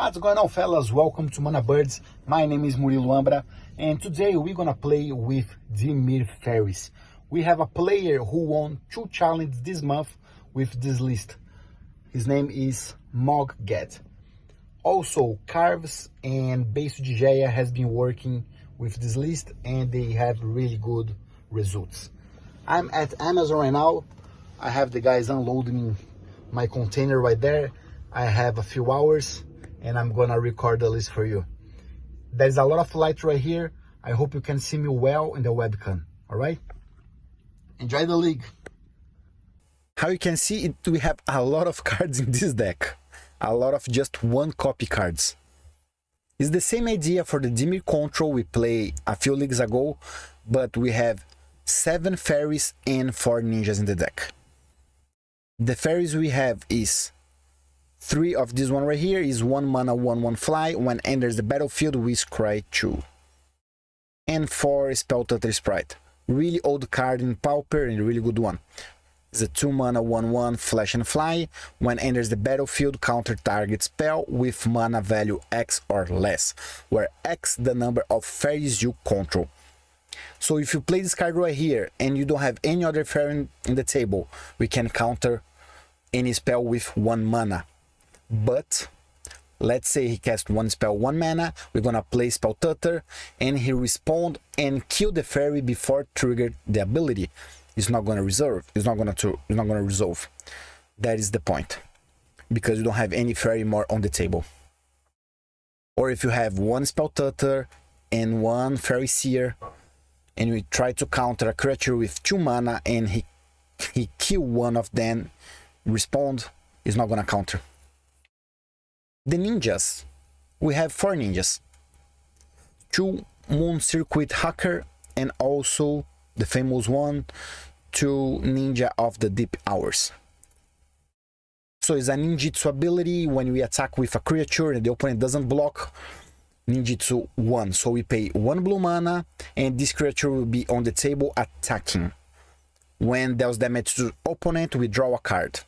What's going on, fellas? Welcome to Mana Birds. My name is Murilo Ambra, and today we're gonna play with Dimir Faeries. We have a player who won 2 challenges this month with this list. His name is Mogged. Also, Carvs and Beicodegeia has been working with this list, and they have really good results. I'm at Amazon right now. I have the guys unloading my container right there. I have a few hours and I'm gonna record the list for you. There's a lot of light right here. I hope you can see me well in the webcam. All right, enjoy the league. How you can see, we have a lot of cards in this deck, a lot of just one copy cards. It's the same idea for the Dimir control we played a few leagues ago, but we have 7 fairies and 4 ninjas in the deck. The fairies we have is 3 of this one right here is 1 mana 1/1 fly. When enters the battlefield we scry 2. And 4 spell Tutor Sprite. Really old card in Pauper and a really good one. It's a 2 mana 1/1 flash and fly. When enters the battlefield, counter target spell with mana value X or less, where X the number of fairies you control. So if you play this card right here and you don't have any other fairy in the table, we can counter any spell with 1 mana. But let's say he cast 1 spell 1 mana, we're gonna play spell Tutor and he respond and kill the fairy before trigger the ability. It's not gonna resolve. It's not gonna resolve. That is the point, because you don't have any fairy more on the table. Or if you have 1 spell Tutor and 1 fairy seer and we try to counter a creature with 2 mana and he kill one of them, respond, is not gonna counter. The ninjas, we have 4 ninjas, 2 Moon Circuit Hacker and also the famous one, 2 Ninja of the Deep Hours. So it's a ninjutsu ability. When we attack with a creature and the opponent doesn't block, ninjutsu 1. So we pay 1 blue mana and this creature will be on the table attacking. When deals damage to opponent, we draw a card.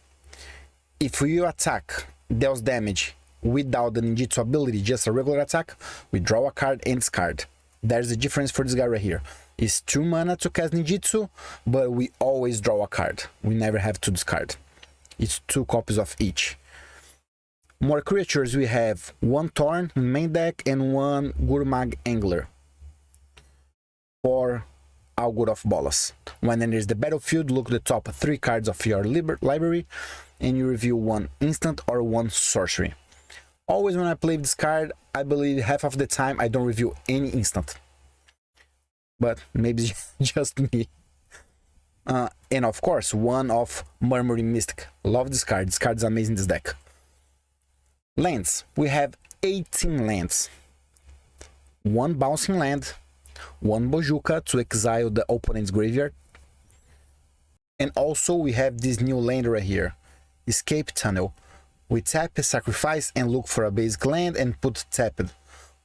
If you attack, deals damage without the ninjutsu ability, just a regular attack, we draw a card and discard. There's a difference for this guy right here. It's 2 mana to cast ninjutsu, but we always draw a card. We never have to discard. It's 2 copies of each. More creatures, we have 1 Tron in main deck and 1 Gurmag Angler for Augur of Bolas. When enters the battlefield, look the top 3 cards of your library and you reveal 1 instant or 1 sorcery. Always when I play this card, I believe half of the time I don't reveal any instant. But maybe just me. And of course, 1 of Murmuring Mystic. Love this card. This card is amazing in this deck. Lands. We have 18 lands. 1 Bouncing Land. 1 Bojuka to exile the opponent's graveyard. And also we have this new land right here. Escape Tunnel. We tap, sacrifice, and look for a basic land and put tapped.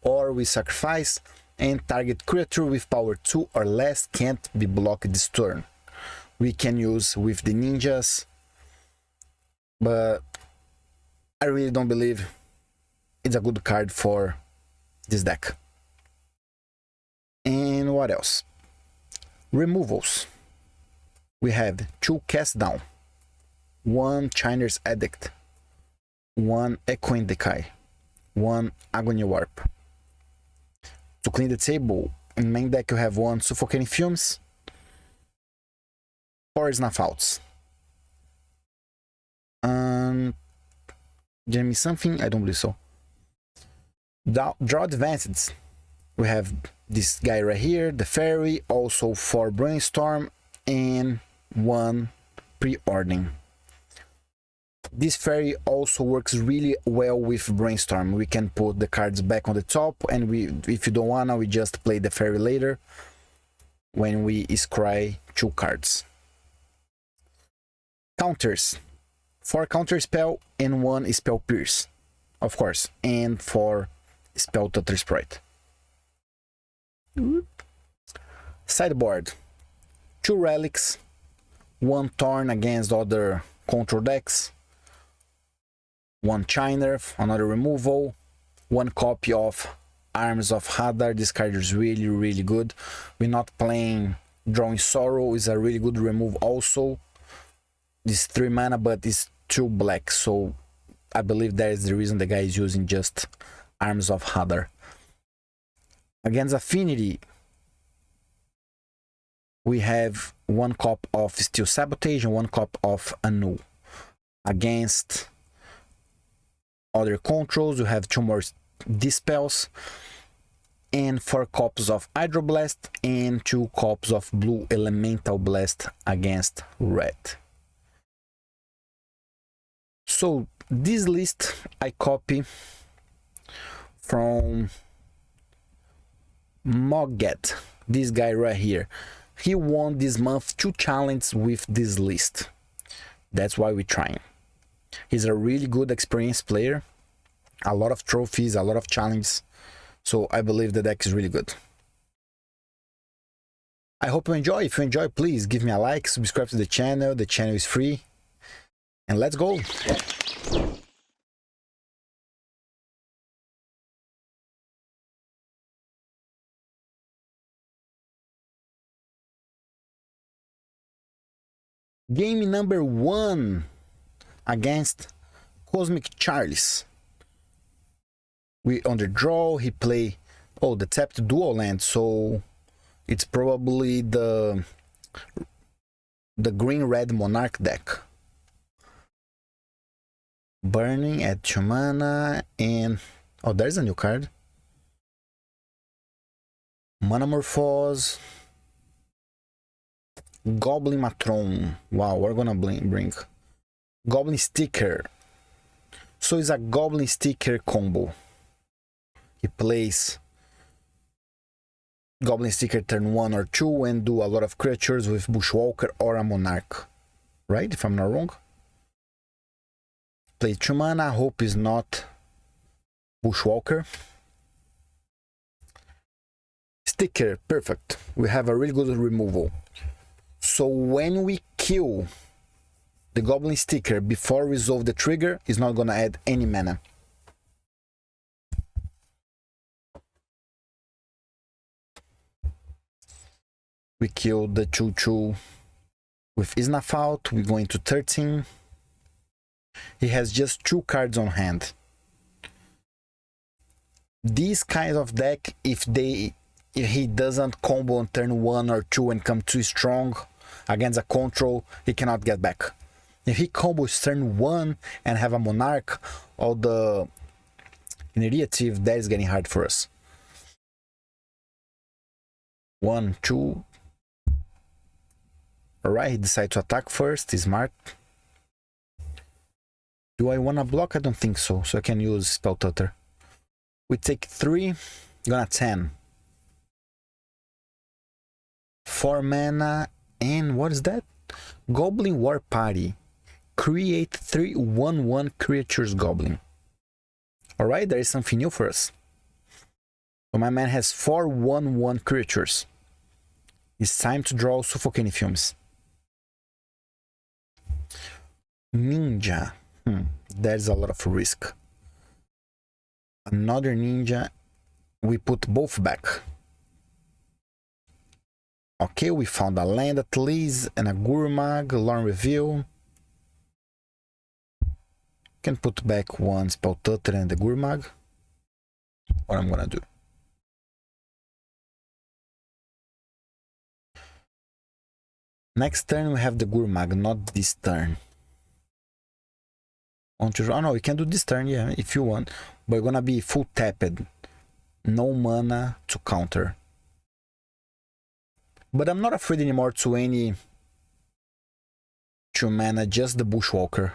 Or we sacrifice and target creature with power 2 or less can't be blocked this turn. We can use with the ninjas, but I really don't believe it's a good card for this deck. And what else? Removals. We have 2 Cast Down, 1 Chiner's Edict, 1 Echoing Decay, 1 Agony Warp. To clean the table, in main deck you have 1 Suffocating Fumes, 4 Snuffouts. Did I miss something? I don't believe so. Draw Advanced. We have this guy right here, the fairy, also 4 Brainstorm and 1 Preordering. This fairy also works really well with Brainstorm. We can put the cards back on the top, and if you don't wanna, we just play the fairy later when we scry 2 cards. Counters. 4 Counter Spell and 1 Spell Pierce, of course, and 4 Spell Tutor Sprite. Sideboard. 2 Relics, 1 Thorn against other control decks, 1 Chiner, another removal, one copy of Arms of Hadar. This card is really good. We're not playing Drawing Sorrow, is a really good remove also. This 3 mana, but it's 2 black, so I believe that is the reason the guy is using just Arms of Hadar. Against Affinity, we have 1 copy of Steel Sabotage and 1 copy of Annul. Against other controls, you have 2 more Dispels and 4 copies of Hydroblast and 2 copies of Blue Elemental Blast against red. So this list I copy from Mogged, this guy right here. He won this month 2 challenges with this list. That's why we're trying. He's a really good experienced player, a lot of trophies, a lot of challenges, so I believe the deck is really good. I hope you enjoy. If you enjoy, please give me a like, subscribe to the channel is free, and let's go. Game number 1 against Cosmic Charles. We on the draw, he play the tapped dual land, so it's probably the green red Monarch deck. Burning at 2 mana, and there's a new card. Manamorphose. Goblin Matron. Wow, we're gonna bring Goblin Sticker. So it's a Goblin Sticker combo. He plays Goblin Sticker turn 1 or 2 and do a lot of creatures with Bushwalker or a Monarch. Right? If I'm not wrong. Play 2 mana. Hope is not Bushwalker. Sticker. Perfect. We have a really good removal. So when we kill the Goblin Sticker before resolve the trigger, it's not gonna add any mana. We kill the 2/2 with Isnaf out. We're going to 13. He has just 2 cards on hand. This kind of deck, if he doesn't combo on turn 1 or 2 and come too strong against a control, he cannot get back. If he combos turn 1 and have a Monarch or the initiative, that is getting hard for us. 1, 2. Alright, he decided to attack first. He's smart. Do I want to block? I don't think so. So I can use Spell Tutor. We take 3. Gonna 10. 4 mana. And what is that? Goblin War Party. Create 3 1/1 creatures Goblin. Alright, there is something new for us. So my man has 4 1/1 creatures. It's time to draw Suffocating Fumes. Ninja. There's a lot of risk. Another ninja. We put both back. Okay, we found a land at least and a Gurmag, Lorn Reveal. Can put back 1 Spell Tutor and the Gurmag. What I'm gonna do. Next turn we have the Gurmag, not this turn. Oh no, we can do this turn, yeah, if you want. But we're gonna be full tapped. No mana to counter. But I'm not afraid anymore to any 2 mana, just the Bushwalker.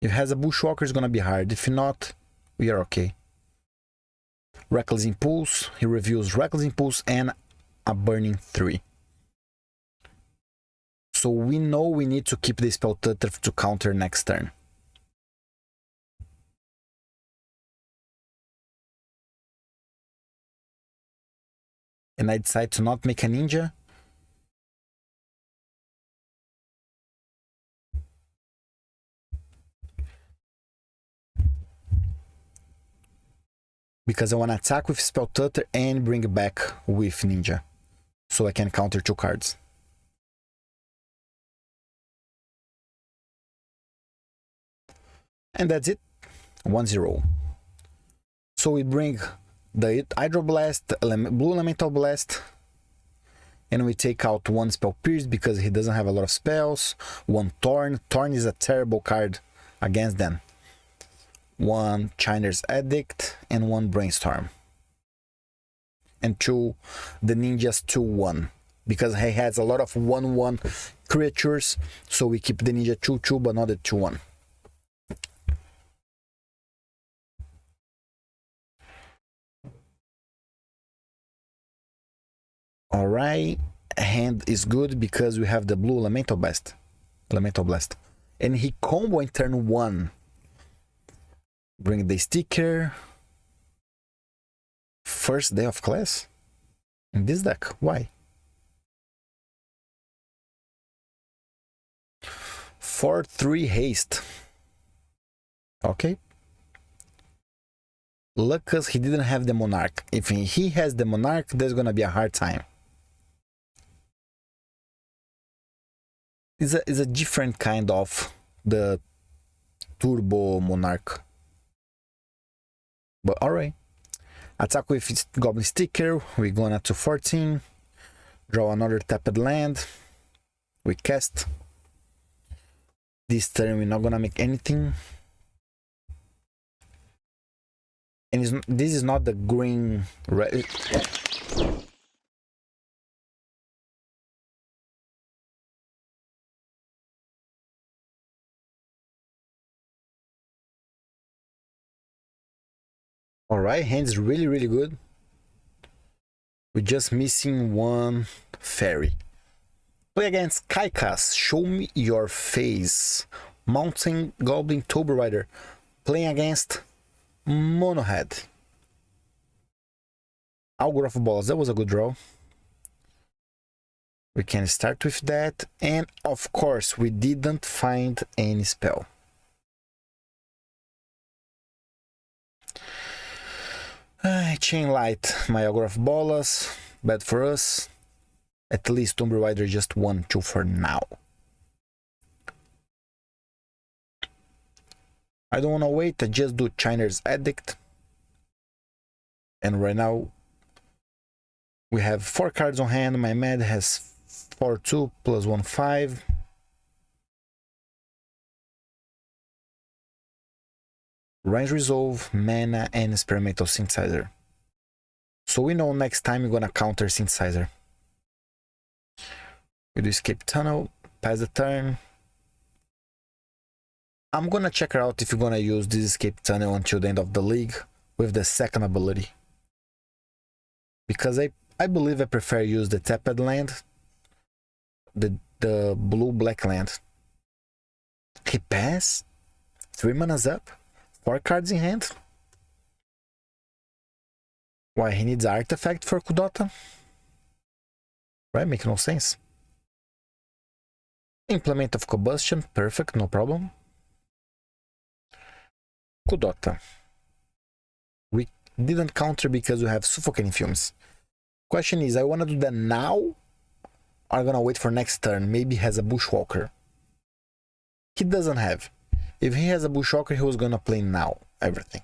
If it has a Bushwalker, it's gonna be hard. If not, we are okay. Reckless Impulse. He reveals Reckless Impulse and a Burning 3. So we know we need to keep the Spell Tutor to counter next turn. And I decide to not make a ninja. because I want to attack with Spell Tutor and bring back with Ninja, so I can counter 2 cards. And that's it, 1-0. So we bring the Hydro Blast, Blue Elemental Blast, and we take out 1 Spell Pierce because he doesn't have a lot of spells, 1 Thorn. Thorn is a terrible card against them. 1 Chiner's Edict and 1 Brainstorm. And 2 the Ninja's 2-1 because he has a lot of 1-1 creatures, so we keep the Ninja 2-2 but not the 2-1. Alright, hand is good because we have the blue Elemental Blast. And he combo in turn 1. Bring the sticker. First day of class? In this deck, why? 4-3 haste. Okay. Luck cause he didn't have the Monarch. If he has the Monarch, there's gonna be a hard time. Is a different kind of the Turbo Monarch. But alright. Attack with Goblin Sticker. We're gonna to 14. Draw another tapped land. We cast. This turn we're not gonna make anything. And this is not the green red. Alright, hand is really good. We're just missing 1 fairy. Play against Kaikas. Show me your face. Mountain Goblin Tober Rider. Playing against Monohead. Augur of Balls. That was a good draw. We can start with that. And of course, we didn't find any spell. Chain Light, my Augur of Bolas, bad for us. At least Tomb Raider just 1-2 for now. I don't want to wait, I just do Chiner's Edict. And right now, we have 4 cards on hand, my Mad has 4-2 plus 1-5. Range Resolve, Mana, and Experimental Synthesizer. So we know next time we're gonna counter Synthesizer. We do Escape Tunnel, pass the turn. I'm gonna check out if you're gonna use this Escape Tunnel until the end of the league with the second ability. Because I believe I prefer use the tapped land, the blue-black land. He pass, 3 manas up. 4 cards in hand. Why, he needs artifact for Kudota? Right, make no sense. Implement of Combustion, perfect, no problem. Kudota. We didn't counter because we have Suffocating Fumes. Question is, I want to do that now? Or I'm gonna wait for next turn, maybe he has a Bushwalker. He doesn't have. If he has a Bushwalker, he was gonna play now, everything.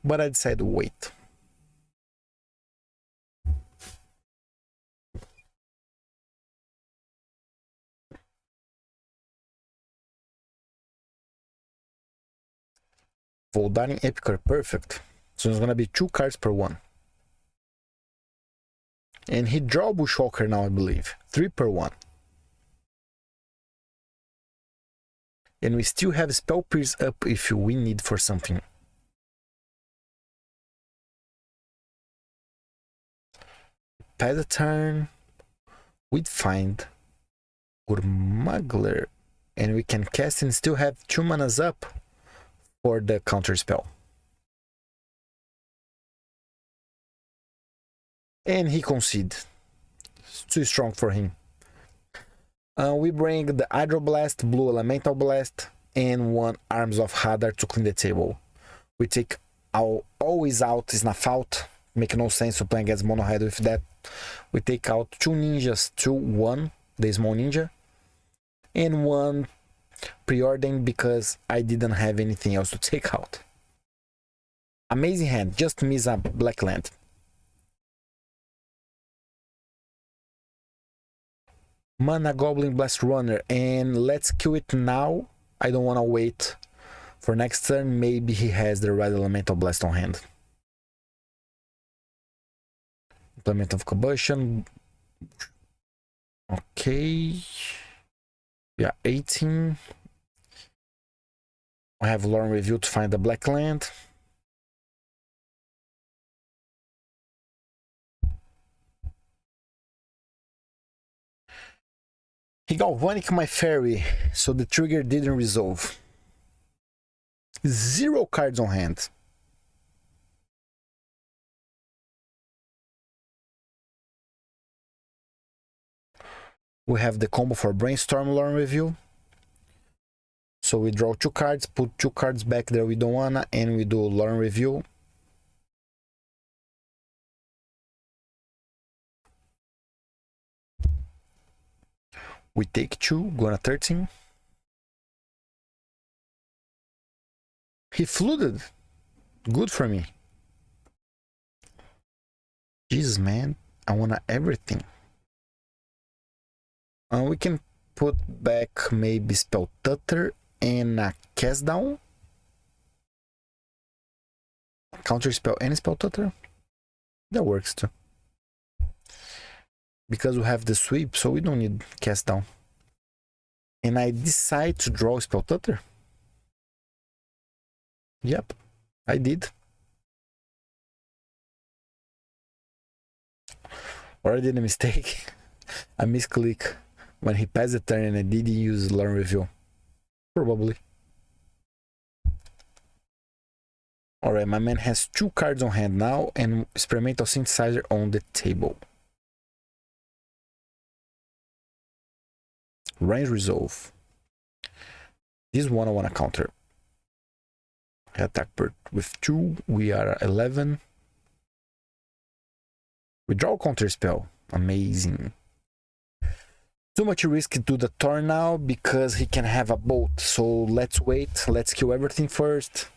But I decided to wait. Voldaren Epic, perfect. So it's gonna be 2 cards per 1. And he draw Bushwalker now, I believe. 3 per 1. And we still have Spell Pierce up if we need for something. Pass the turn. We'd find Gurmagler. And we can cast and still have 2 manas up for the counter spell. And he concede. It's too strong for him. We bring the Hydro Blast, Blue Elemental Blast, and 1 Arms of Hadar to clean the table. We take always out is not out. Make no sense to play against mono red with that. We take out 2 ninjas to 1, the small ninja, and 1 preordained because I didn't have anything else to take out. Amazing hand, just miss a black land. Mana Goblin Blast Runner, and let's kill it now. I don't want to wait for next turn. Maybe he has the red elemental blast on hand. Implement of combustion. Okay. Yeah, 18. I have Lorn Review to find the black land. He galvanic my fairy, so the trigger didn't resolve. 0 cards on hand. We have the combo for Brainstorm Lorn Review. So we draw 2 cards, put 2 cards back there we don't wanna, and we do Lorn Review. We take 2, gonna 13. He flooded. Good for me. Jesus, man. I wanna everything. We can put back maybe Spell Tutter and a Cast Down. Counter spell and Spell Tutter. That works too. Because we have the sweep, so we don't need Cast Down. And I decide to draw Spell Tutter. Yep, I did. Or I did a mistake. I misclick when he passed the turn and I didn't use Lorn Review. Probably. Alright, my man has 2 cards on hand now and Experimental Synthesizer on the table. Range Resolve. This one I want to counter. Attack with 2. We are 11. We draw counter spell. Amazing. Too much risk to do the Tron now because he can have a bolt. So let's wait. Let's kill everything first.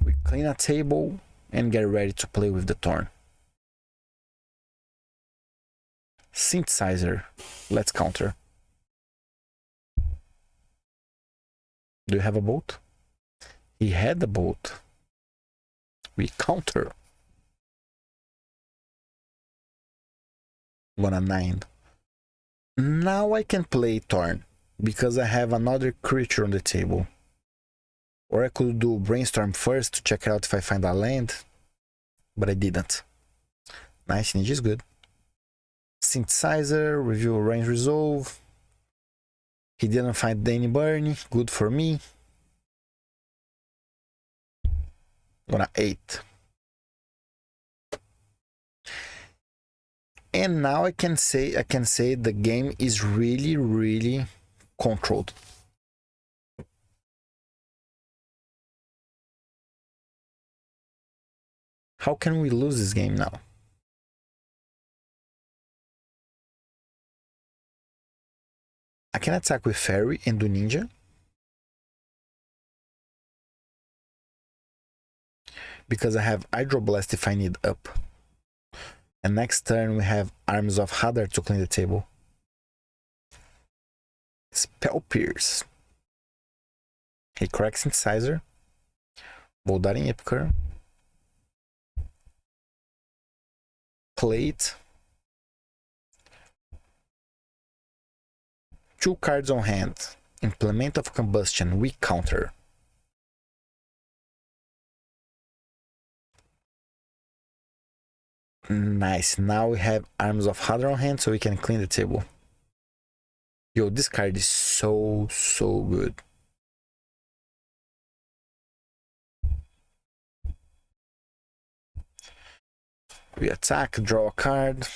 We clean a table and get ready to play with the Tron. Synthesizer. Let's counter. Do you have a bolt? He had the bolt. We counter. 1/9. Now I can play Tron because I have another creature on the table. Or I could do Brainstorm first to check out if I find a land, but I didn't. Nice, Ninja is good. Synthesizer, review range resolve. He didn't find Danny Burn, good for me. Gonna 8. And now I can say the game is really controlled. How can we lose this game now? I can attack with Fairy and do Ninja. Because I have Hydroblast if I need up. And next turn we have Arms of Hadar to clean the table. Spell Pierce. He cracks Synthesizer. Boldarin Epicur. Plate. 2 cards on hand. Implement of Combustion. We counter. Nice. Now we have Arms of Hadar on hand so we can clean the table. Yo, this card is so good. We attack, draw a card.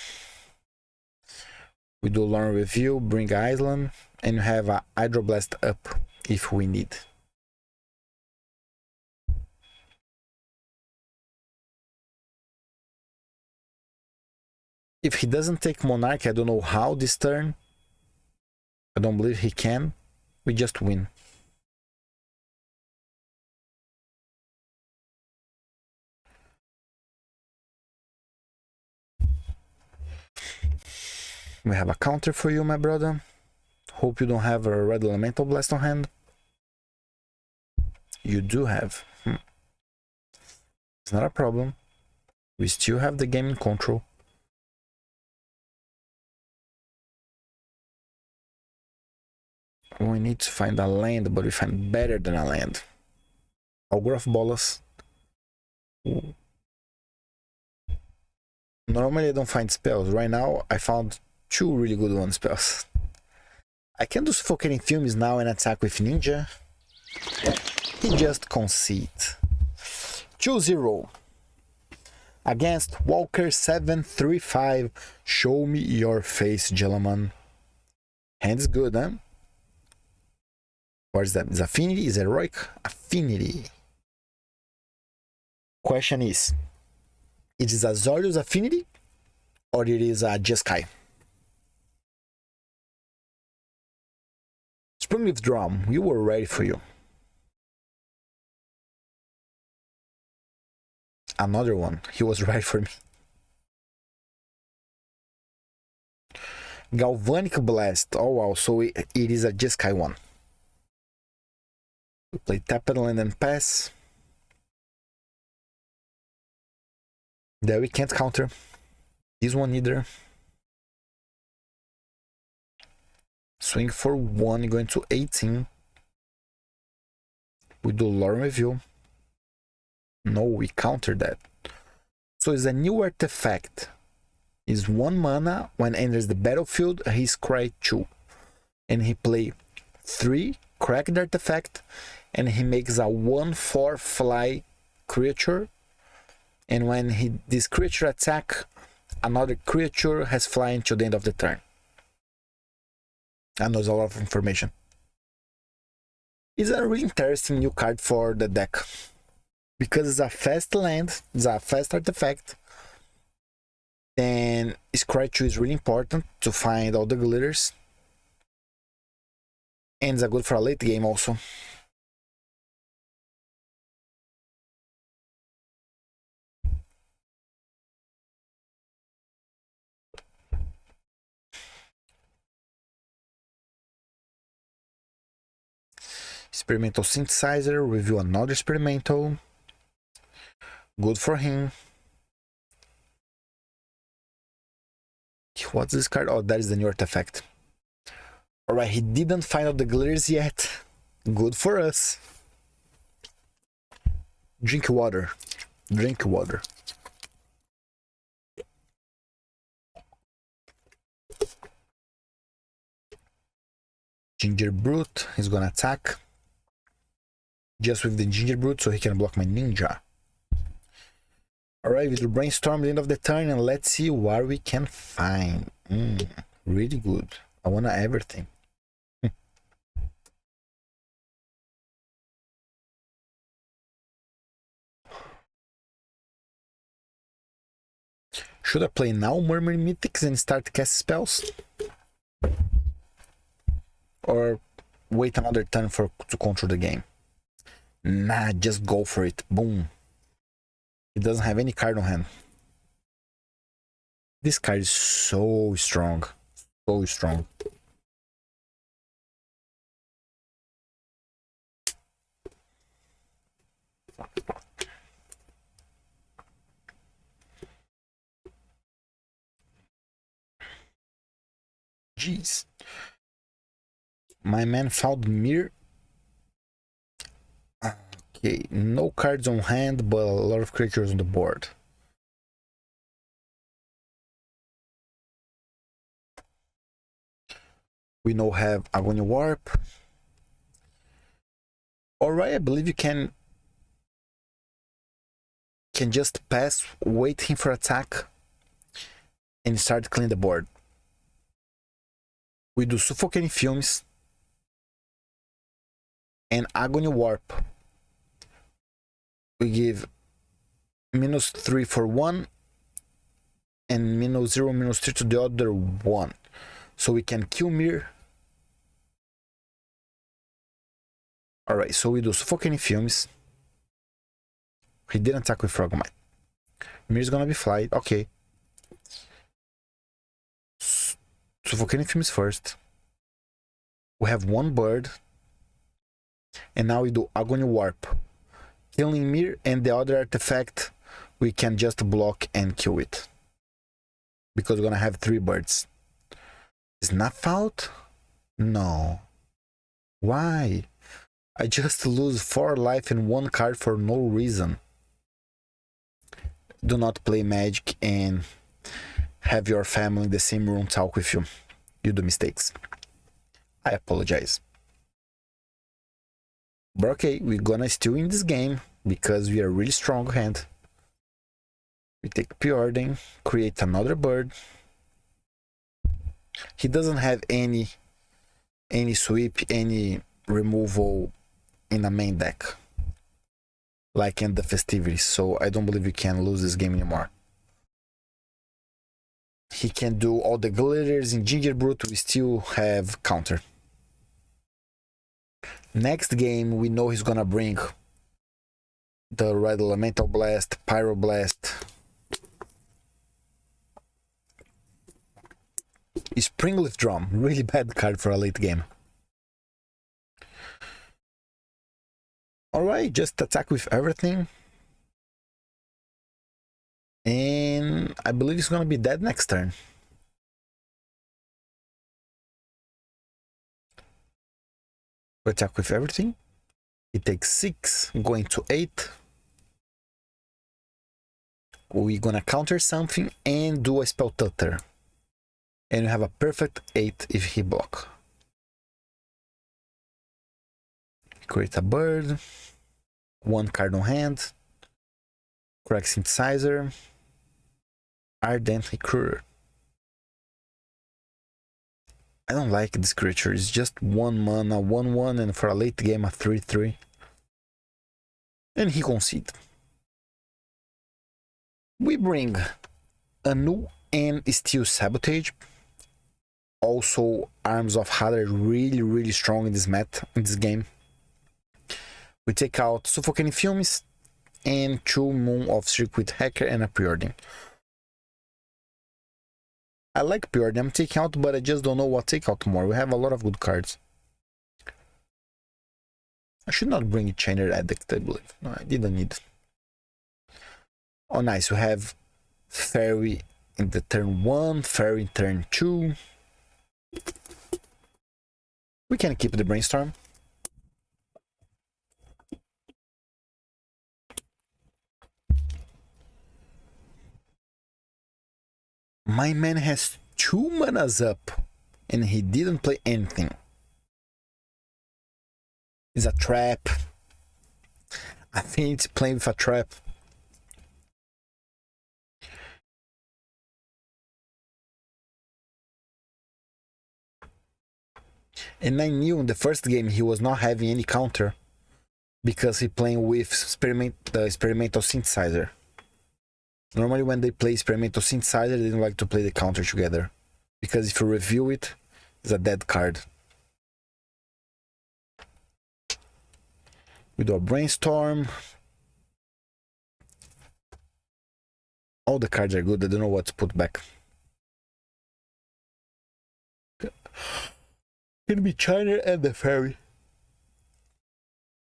We do Lorn Review, bring Island, and you have a Hydroblast up if we need. If he doesn't take Monarch, I don't know how this turn. I don't believe he can. We just win. We have a counter for you, my brother. Hope you don't have a red elemental blast on hand. You do have. It's not a problem. We still have the game in control. We need to find a land, but we find better than a land. Ogre of Bolas. Normally I don't find spells. Right now I found 2 really good one spells. I can do Suffocating Fumes now and attack with Ninja. He just concede. 2-0. Against Walker 735. Show me your face, gentlemen. Hand's good, huh? What is that? Is Affinity? Is Heroic? Affinity. Question is, it is a Azorius Affinity or it is a Jeskay? Springleaf Drum, we were ready for you. Another one, he was ready for me. Galvanic Blast, oh wow, so it is a Jeskay one. We play Tapped Land and pass. There we can't counter. This one either. Swing for 1, going to 18. We do Lore Review. No, we counter that. So it's a new artifact. Is 1 mana. When enters the battlefield, he scry 2. And he play 3 cracked artifact. And he makes a 1/4 fly creature. And when this creature attack, another creature has fly until the end of the turn. And there's a lot of information. It's a really interesting new card for the deck. Because it's a fast land, it's a fast artifact. And Scry 2 is really important to find all the glitters. And it's a good for a late game also. Experimental Synthesizer, review another experimental. Good for him. What's this card? Oh, that is the new artifact. Alright, he didn't find out the glitters yet. Good for us. Drink water. Drink water. Ginger Brute, he's gonna attack. Just with the Ginger Brute so he can block my Ninja. Alright, we'll brainstorm the end of the turn and let's see what we can find. Really good. I wanna everything. Should I play now Murmuring Mythics and start to cast spells? Or wait another turn to control the game? Nah, just go for it. Boom. He doesn't have any card on hand. This card is so strong. So strong. Jeez. My man found Dimir. Okay, no cards on hand, but a lot of creatures on the board. We now have Agony Warp. Alright, I believe you can just pass, waiting for attack, and start cleaning the board. We do Suffocating Fumes and Agony Warp. We give -3 for 1 and -0, -3 to the other one. So we can kill Mir. Alright, so we do Suffocating Fumes. He didn't attack with Frogmite. Mir's gonna be flight. Okay. Suffocating Fumes first. We have one bird. And now we do Agony Warp. Killing Mir, and the other artifact we can just block and kill it. Because we're gonna have 3 birds. Snuff out? No. Why? I just lose 4 life and 1 card for no reason. Do not play Magic and have your family in the same room talk with you. You do mistakes. I apologize. But okay, we're gonna still win this game because we are really strong hand. We take Preordain, create another bird. He doesn't have any sweep, any removal in the main deck, like in the festivities, so I don't believe we can lose this game anymore. He can do all the glitters in Gingerbrute, we still have counter. Next game, we know he's gonna bring the Red Elemental Blast, Pyroblast, Springleaf Drum, really bad card for a late game. Alright, just attack with everything. And I believe he's gonna be dead next turn. We attack with everything. It takes 6, going to 8. We're gonna counter something and do a Spell Tutor. And we have a perfect 8 if he block. Create a bird. 1 card on hand. Crack Synthesizer. Ardent Recruiter. I don't like this creature. It's just 1 mana, 1/1, and for a late game a 3/3. And he concede. We bring Anu and Steel Sabotage. Also, Arms of Hadar really strong in this game. We take out Suffocating Fumes and 2 Moon of Circuit Hacker and a Preordain. I like Preordain, I'm taking out, but I just don't know what take out more. We have a lot of good cards. I should not bring Chainer Addict, I believe. No, I didn't need. Oh nice, we have Fairy in the turn 1, Fairy in turn 2. We can keep the Brainstorm. My man has 2 manas up and he didn't play anything. It's a trap. I think it's playing with a trap. And I knew in the first game he was not having any counter because he playing with the experimental synthesizer. Normally when they play experimental synthesizer, they don't like to play the counter together. Because if you review it, it's a dead card. We do a Brainstorm. All the cards are good, I don't know what to put back. Can be China and the Fairy.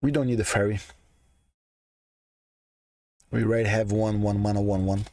We don't need the Fairy. We already have 1 mana 1/1.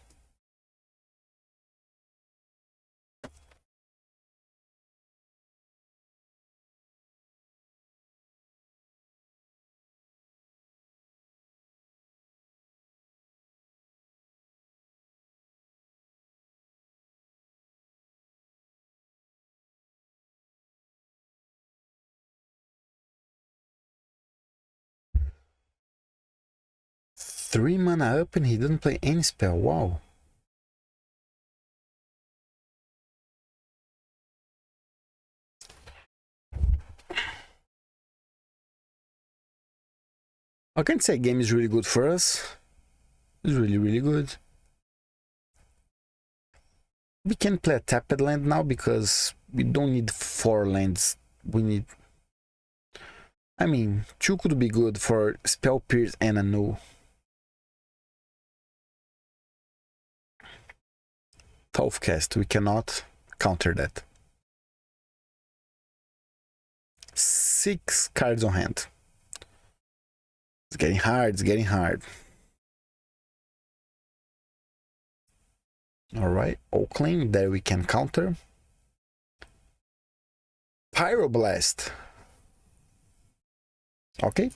Three mana up and he didn't play any spell. Wow. I can't say game is really good for us. It's really good. We can play a tapped land now because we don't need 4 lands. We need... I mean, 2 could be good for Spell Pierce and a null. Tough cast, we cannot counter that. 6 cards on hand. It's getting hard, it's getting hard. Alright, Oakland, there we can counter. Pyroblast. Okay.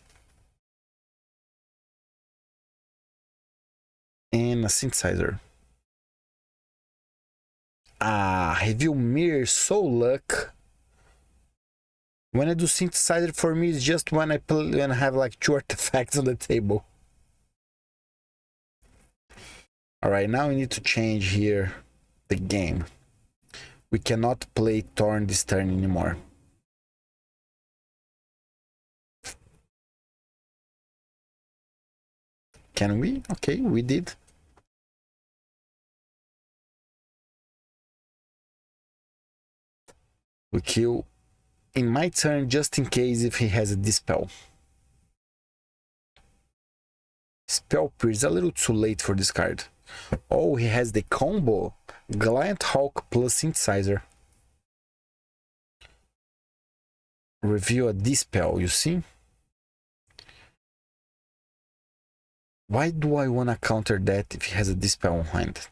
And a synthesizer. Review mirror, so luck. When I do synthesizer, for me it's just when I play, when I have like 2 artifacts on the table. Alright, now we need to change here the game. We cannot play Tron this turn anymore. Can we? Okay, we did. We kill in my turn just in case if he has a Dispel. Spell Pierce, a little too late for this card. Oh, he has the combo. Giant Hawk plus Synthesizer. Reveal a Dispel, you see? Why do I want to counter that if he has a Dispel on hand?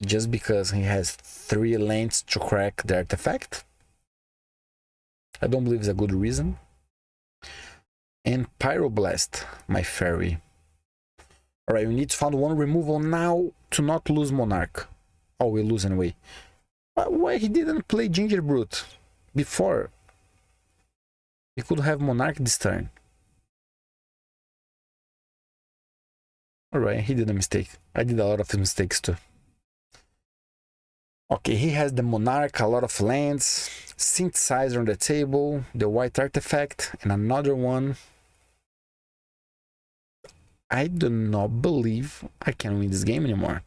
Just because he has 3 lands to crack the artifact? I don't believe it's a good reason. And Pyroblast, my fairy. Alright, we need to find 1 removal now to not lose Monarch. Oh, we lose anyway. But why he didn't play Ginger Brute before? He could have Monarch this turn. Alright, he did a mistake. I did a lot of mistakes too. Okay, he has the Monarch, a lot of lands, Synthesizer on the table, the white artifact, and another one. I do not believe I can win this game anymore.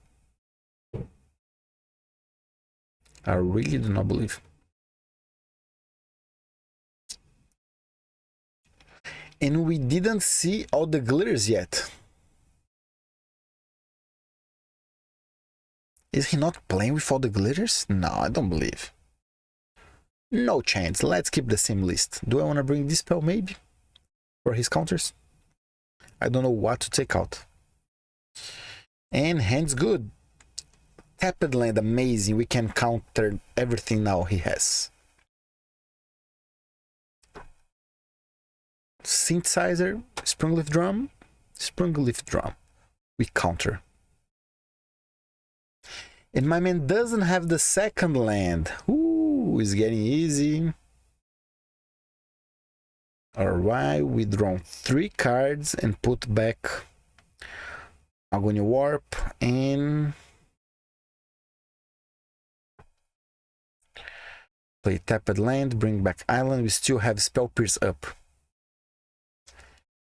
I really do not believe. And we didn't see all the glitters yet. Is he not playing with all the glitters? No, I don't believe. No chance. Let's keep the same list. Do I want to bring Dispel maybe? For his counters? I don't know what to take out. And hand's good. Tapped land, amazing. We can counter everything now he has. Synthesizer, Sprungleaf Drum, Sprungleaf Drum. We counter. And my man doesn't have the second land. Ooh, it's getting easy. Alright, we draw 3 cards and put back Agony Warp and play tapped land, bring back island. We still have Spell Pierce up.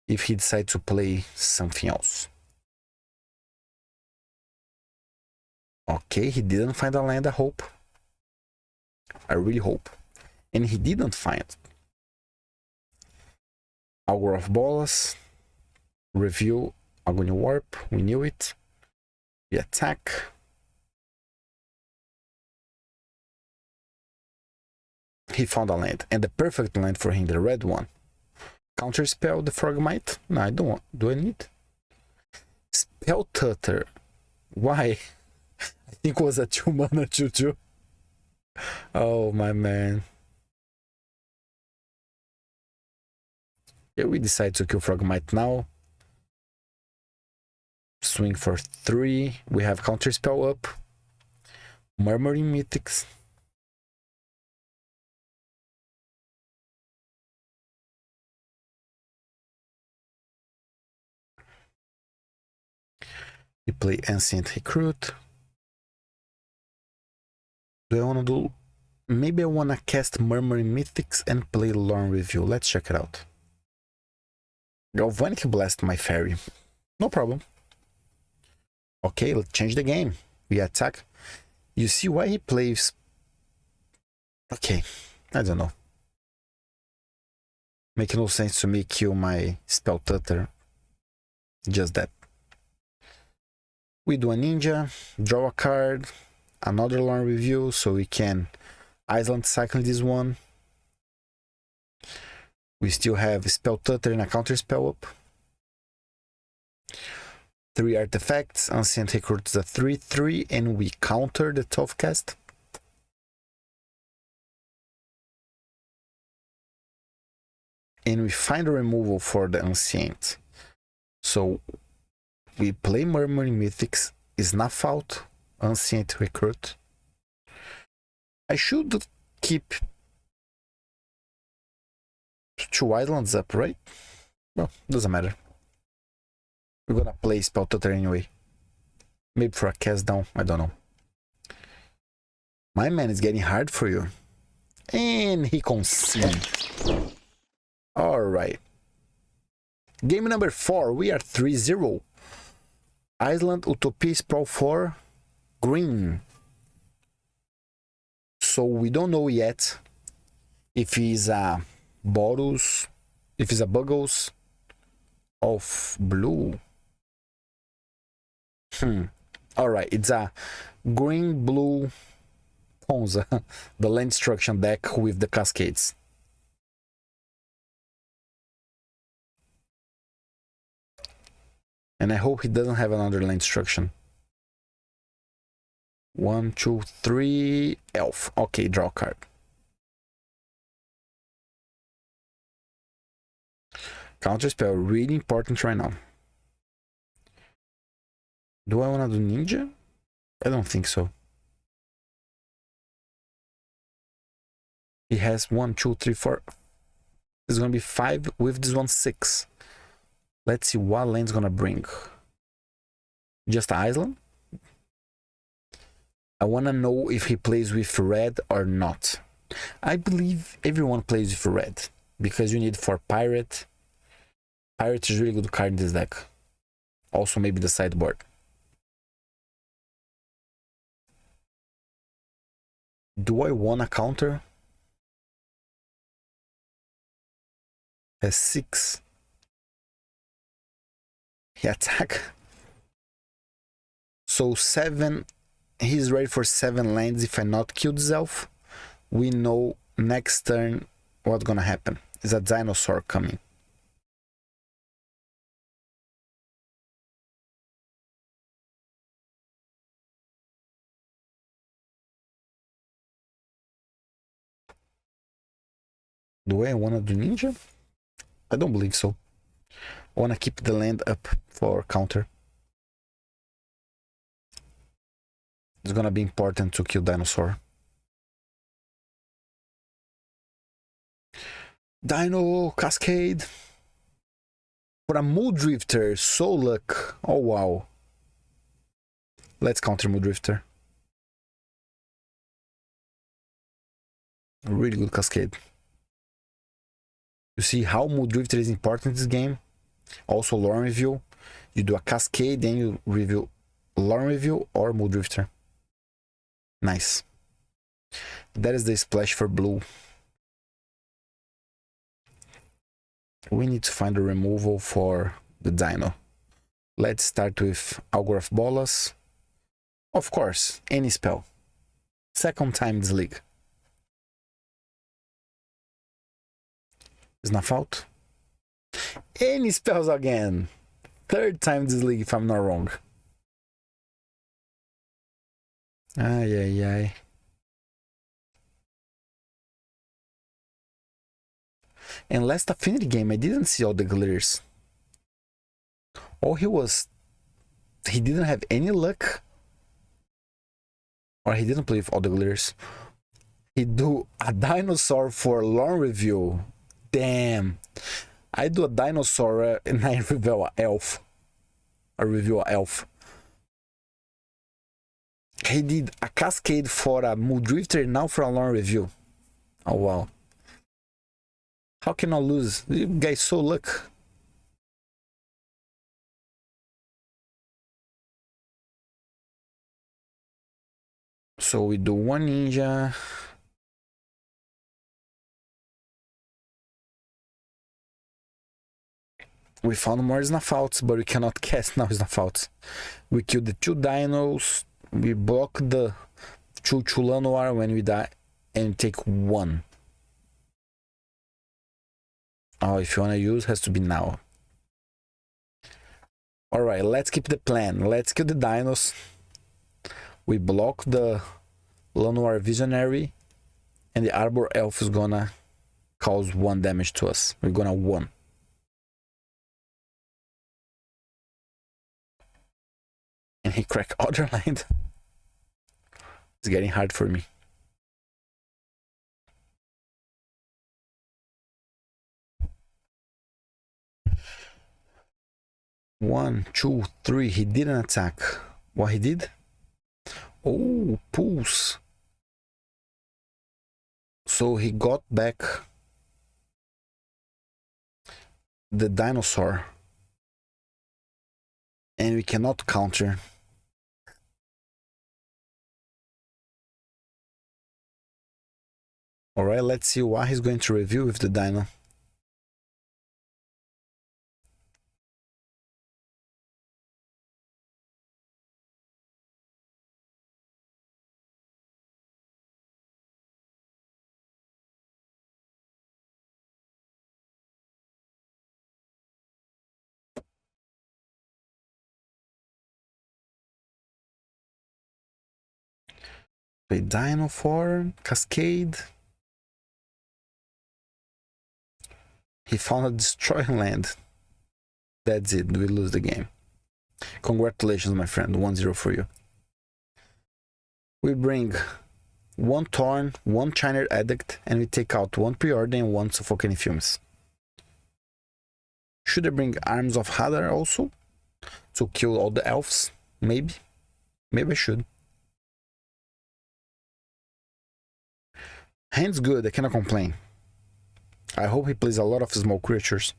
If he decides to play something else. Okay, he didn't find a land, I hope. I really hope. And he didn't find. Augur of Bolas. Review Agony Warp. We knew it. We attack. He found a land. And the perfect land for him, the red one. Counter spell the Frogmite? No, I don't want. Do I need? Spell Tutor. Why? I think it was a 2 mana 2/2. Oh my man. Yeah, we decide to kill Frogmite now. Swing for 3. We have counter spell up. Murmuring Mythics. We play Ancient Recruit. Do I want to do... Maybe I want to cast Murmuring Mythics and play Lorn Review. Let's check it out. Galvanic Blast, my fairy. No problem. Okay, let's change the game. We attack. You see why he plays... Okay, I don't know. Make no sense to me kill my spell tutor. Just that. We do a ninja, draw a card, another long review, so we can Island cycle this one. We still have spell tutor and a counter spell up. 3 artifacts, Ancient Recruit is a 3/3, and we counter the 12th cast. And we find a removal for the Ancient. So we play Murmuring Mythics, Snuff Out, Ancient Recruit. I should keep 2 islands up, right? Well, doesn't matter. We're gonna play Spell Tutor anyway. Maybe for a cast down, I don't know. My man is getting hard for you. And he concedes. Alright. Game number 4, we are 3-0. Island Utopia Sprawl 4, green. So we don't know yet if he's a Bottles, if he's a Buggles of blue. Alright, it's a green-blue Ponza, the land destruction deck with the Cascades. And I hope he doesn't have another land destruction. 1, 2, 3, elf. Okay, draw a card. Counter spell, really important right now. Do I want to do ninja? I don't think so. He has 1, 2, 3, 4. It's gonna be 5 with this one 6. Let's see what land's gonna bring. Just Island? I wanna know if he plays with red or not. I believe everyone plays with red because you need for pirate. Pirate is really good card in this deck. Also maybe the sideboard. Do I want a counter? Has 6. He attack. So 7. He's ready for 7 lands if I not kill this elf. We know next turn what's gonna happen. Is a dinosaur coming. Do I want to do ninja? I don't believe so. I want to keep the land up for counter. It's gonna be important to kill dinosaur. Dino Cascade. For a Mood Drifter, so luck. Oh wow. Let's counter Mood Drifter. A really good Cascade. You see how Mood Drifter is important in this game. Also Lore Review. You do a Cascade, then you review Lore Review or Mood Drifter. Nice. That is the splash for blue. We need to find a removal for the dino. Let's start with Algorith Bolas. Of course, any spell. Second time this league. Snuff out. Any spells again. Third time this league if I'm not wrong. Ay, ay, ay. And last Affinity game, I didn't see all the glitters. Or he didn't have any luck. Or he didn't play with all the glitters. He do a dinosaur for long review. Damn. I do a dinosaur and I review a elf. I review a elf. He did a Cascade for a Mood Drifter and now for a long review. Oh wow. How can I lose? You guys so luck. So we do one ninja. We found more Snafouts, but we cannot cast now Snafouts. We killed the 2 dinos. We block the 2 Chulanoir when we die and take 1. Oh, if you wanna use, has to be now. Alright, let's keep the plan. Let's kill the dinos. We block the Lanoir Visionary, and the Arbor Elf is gonna cause 1 damage to us. We're gonna 1. And he cracked other land. It's getting hard for me. One, two, three. He didn't attack. What he did? Oh, pulse. So he got back the dinosaur. And we cannot counter. Alright, let's see what he's going to reveal with the dino. Play dino for Cascade. He found a destroying land. That's it, we lose the game. Congratulations, my friend, 1-0 for you. We bring 1 Thorn, 1 Chiner Edict, and we take out 1 Preordain and 1 Suffocating Fumes. Should I bring Arms of Hadar also? To kill all the elves? Maybe. Maybe I should. Hand's good, I cannot complain. I hope he plays a lot of small creatures.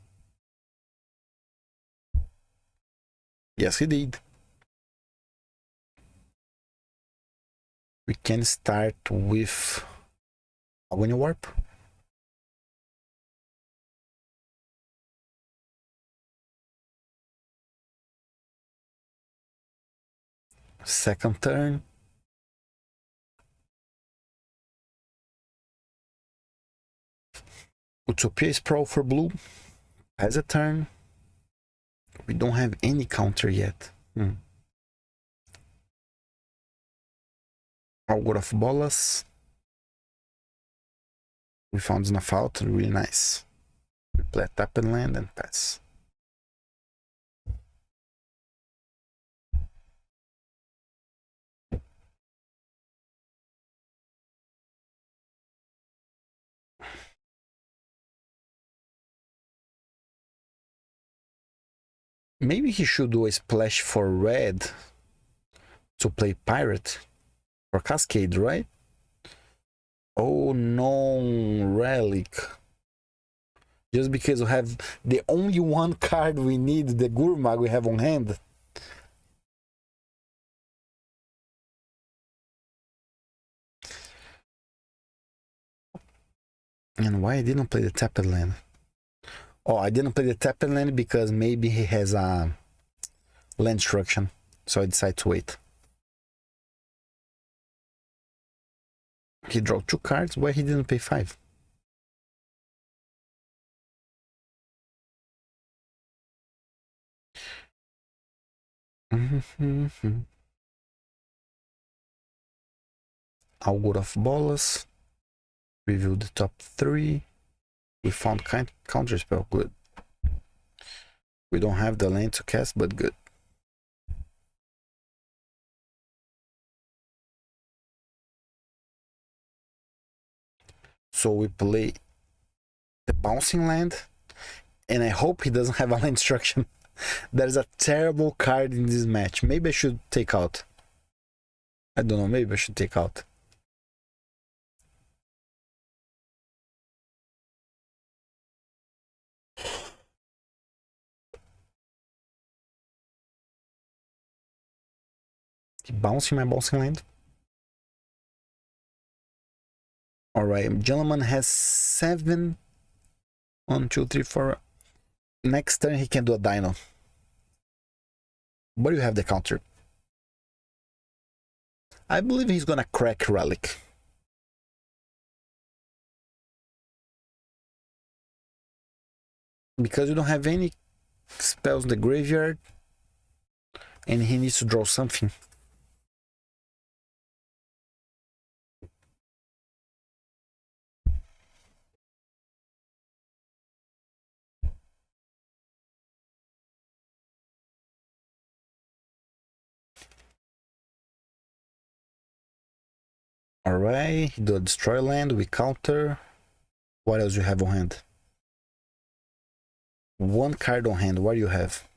Yes, he did. We can start with Agony Warp. Second turn. Utopia Sprawl for blue. Has a turn. We don't have any counter yet. Augur of Bolas. We found Snafout, really nice. We play tap and land and pass. Maybe he should do a splash for red to play pirate or Cascade, right? Oh no, relic. Just because we have the only 1 card we need, the Gurmag we have on hand. And why I didn't play the tapped land? Oh, I didn't play the tapped land because maybe he has a land destruction. So I decided to wait. He drew 2 cards. Why he didn't pay 5? Augur of Bolas. Review the top 3. We found counterspell. Good. We don't have the land to cast, but good. So we play the bouncing land, and I hope he doesn't have a land destruction. There's a terrible card in this match. Maybe I should take out. I don't know, maybe I should take out. Keep bouncing my bouncing land. All right, gentleman has 7. 1, 2, 3, 4. Next turn he can do a dino. But you have the counter. I believe he's gonna crack Relic. Because you don't have any spells in the graveyard. And he needs to draw something. Alright, he do a destroy land, we counter. What else you have on hand? 1 card on hand, what do you have?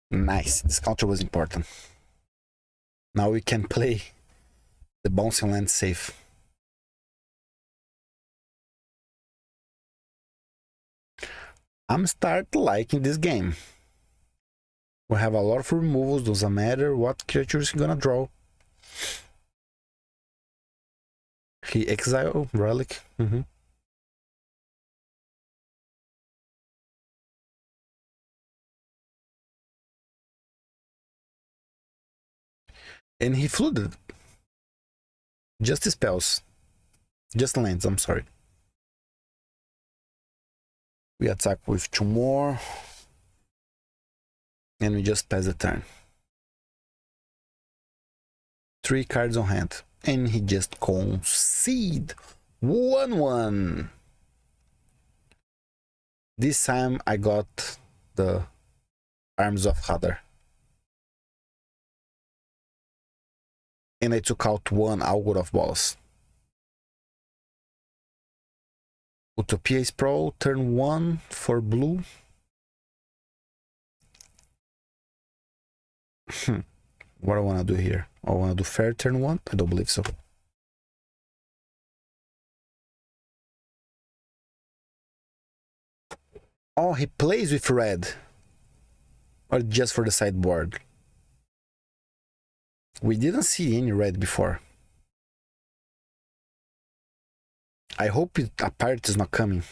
Nice, this counter was important. Now we can play the bouncing land safe. I'm start liking this game. We have a lot of removals, doesn't matter what creatures he's gonna draw. He exile Relic. And he flooded. Just spells. Just lands, I'm sorry. We attack with 2 more. And we just pass the turn. 3 cards on hand. And he just concede. 1-1. This time I got the Arms of Hadar. And I took out 1 Augur of Balls. Utopia is pro, turn 1 for blue. What I want to do here? I want to do fair turn 1? I don't believe so. Oh, he plays with red. Or just for the sideboard? We didn't see any red before. I hope a pirate is not coming.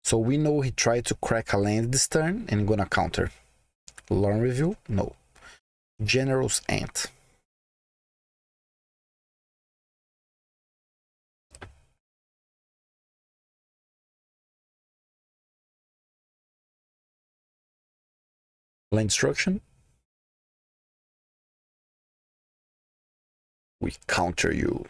So we know he tried to crack a land this turn and gonna counter. Lorn Review? No. General's Ant. Land Destruction. We counter you.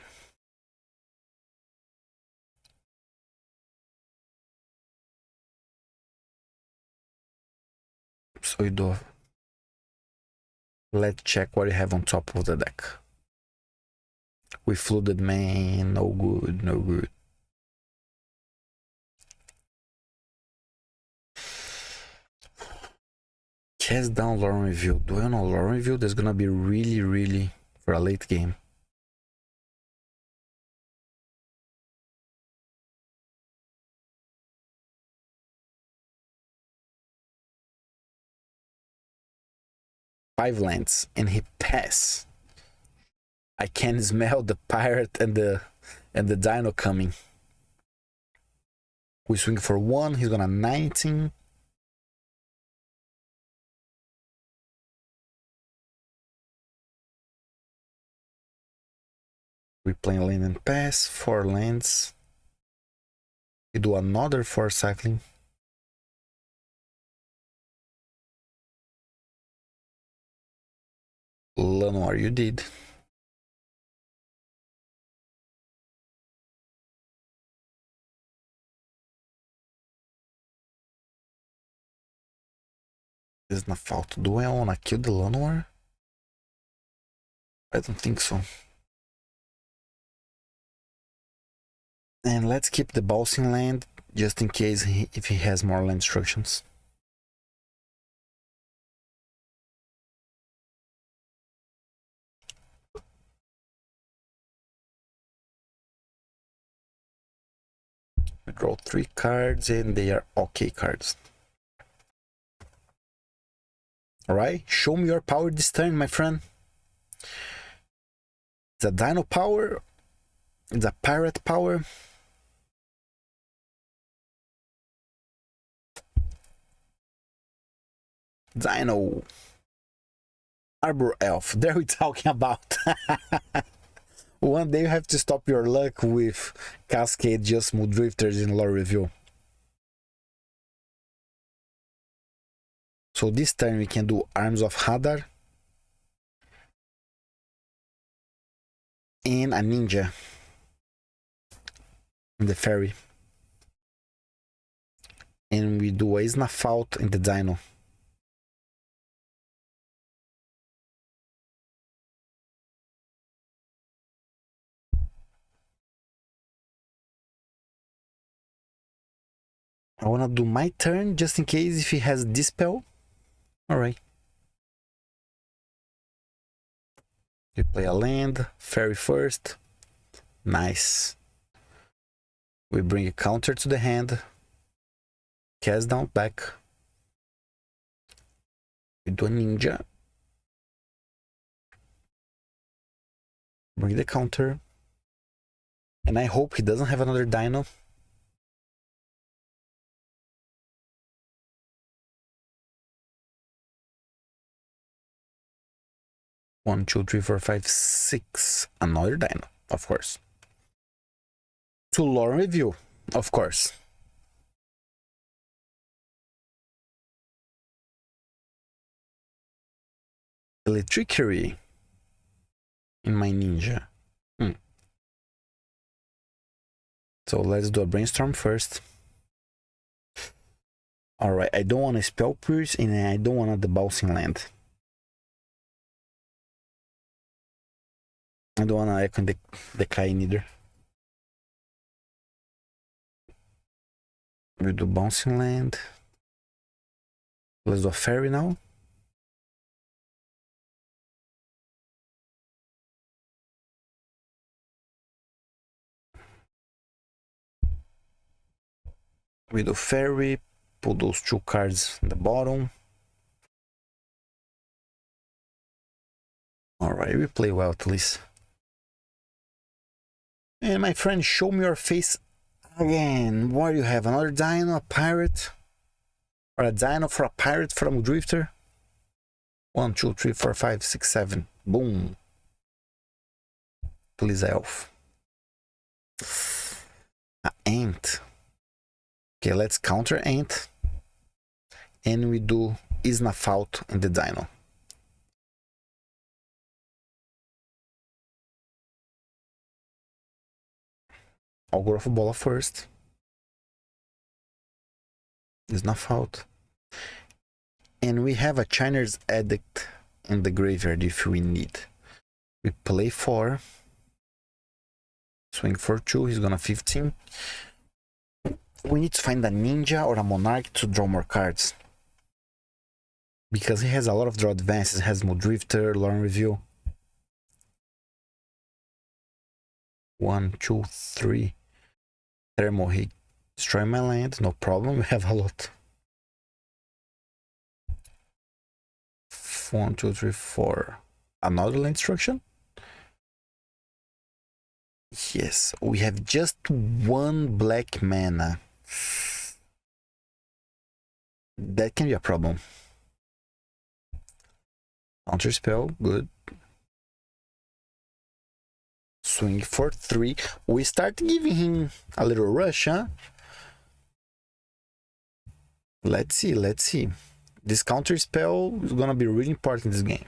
So you do. Let's check what you have on top of the deck. We flooded, man. No good, no good. Cast down Lorn Review. Do I know Lorn Review? That's gonna be really for a late game. Five lands and he pass. I can smell the pirate and the dino coming. We swing for 1. He's gonna 19. We play land and pass. 4 lands. We do another 4 cycling. Llanowar, you did. There's no fault. Do I wanna kill the Llanowar? I don't think so. And let's keep the bouncing land just in case if he has more land instructions. We draw 3 cards and they are okay cards. Alright, show me your power this turn, my friend. It's a Dino power. It's a Pirate power. Dino. Arbor Elf. There we're talking about. One day you have to stop your luck with Cascade just smooth drifters in lore review. So this turn we can do Arms of Hadar and a ninja in the fairy. And we do a Snafaut in the dino. I wanna do my turn just in case if he has Dispel. Alright. We play a land, fairy first. Nice. We bring a counter to the hand. Cast down back. We do a ninja. Bring the counter. And I hope he doesn't have another dino. One, two, three, four, five, six. Another dino, of course. To lore review, of course. Electricity in my ninja. So let's do a brainstorm first. Alright, I don't want a spell pierce and I don't want the bouncing land. I don't want to echo decline either. We do bouncing land. Let's do a fairy now. We do fairy, put those 2 cards in the bottom. Alright, we play well at least. And my friend, show me your face again. What do you have? Another dino, a pirate? Or a dino for a pirate from Drifter? 1, 2, 3, 4, 5, 6, 7. Boom. Please, elf. A ant. Okay, let's counter ant. And we do Snafaut in the dino. I'll go off a bola first. Snafaut. And we have a Chiner's Edict in the graveyard if we need. We play 4. Swing for 2, he's gonna 15. We need to find a ninja or a monarch to draw more cards. Because he has a lot of draw advances, has Drifter, Lore Review. 1, 2, 3. Thermo, he destroy my land, no problem, we have a lot. 1, 2, 3, 4. Another land destruction? Yes, we have just 1 black mana. That can be a problem. Counter spell, good. Swing for 3. We start giving him a little rush, huh? Let's see, let's see. This counter spell is gonna be really important in this game.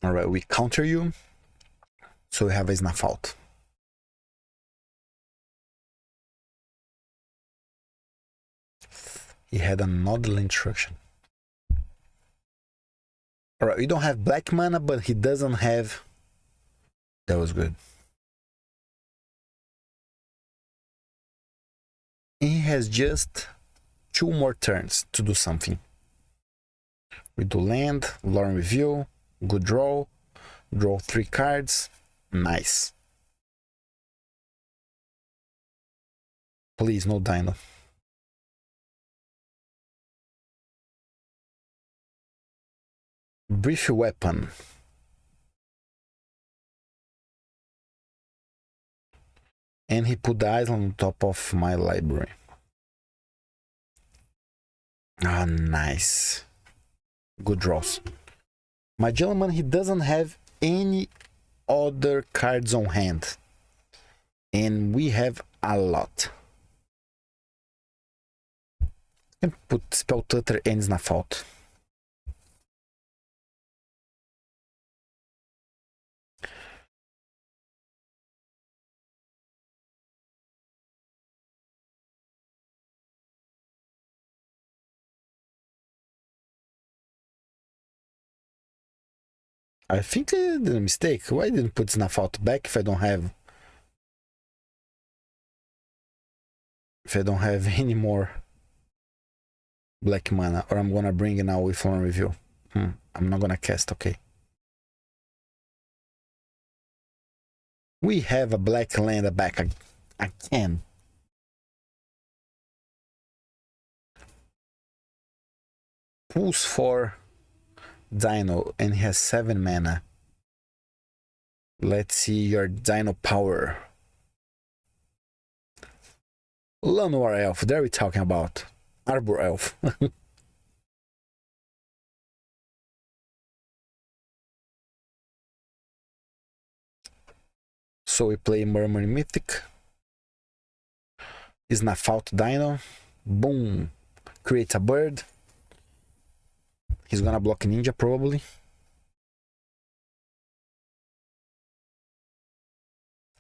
Alright, we counter you. So we have a Snafaut. He had another instruction. Alright, we don't have black mana, but he doesn't have... That was good. And he has just 2 more turns to do something. We do land, Lore Review, good draw, draw 3 cards, nice. Please, no dino. Brief Weapon. And he put the island on top of my library. Ah, nice. Good draws. My gentleman, he doesn't have any other cards on hand. And we have a lot. And put Spell Tutor and Snafault. I think I did a mistake. Why didn't put Snafault back if I don't have any more black mana? Or I'm gonna bring it now with Lore Review. I'm not gonna cast, okay. We have a black land back again. Pulls for Dino and he has 7 mana. Let's see your Dino power. Llanowar Elf, there we're talking about. Arbor Elf. So we play Murmuring Mythic. Snafault Dino. Boom. Creates a bird. He's gonna block Ninja probably.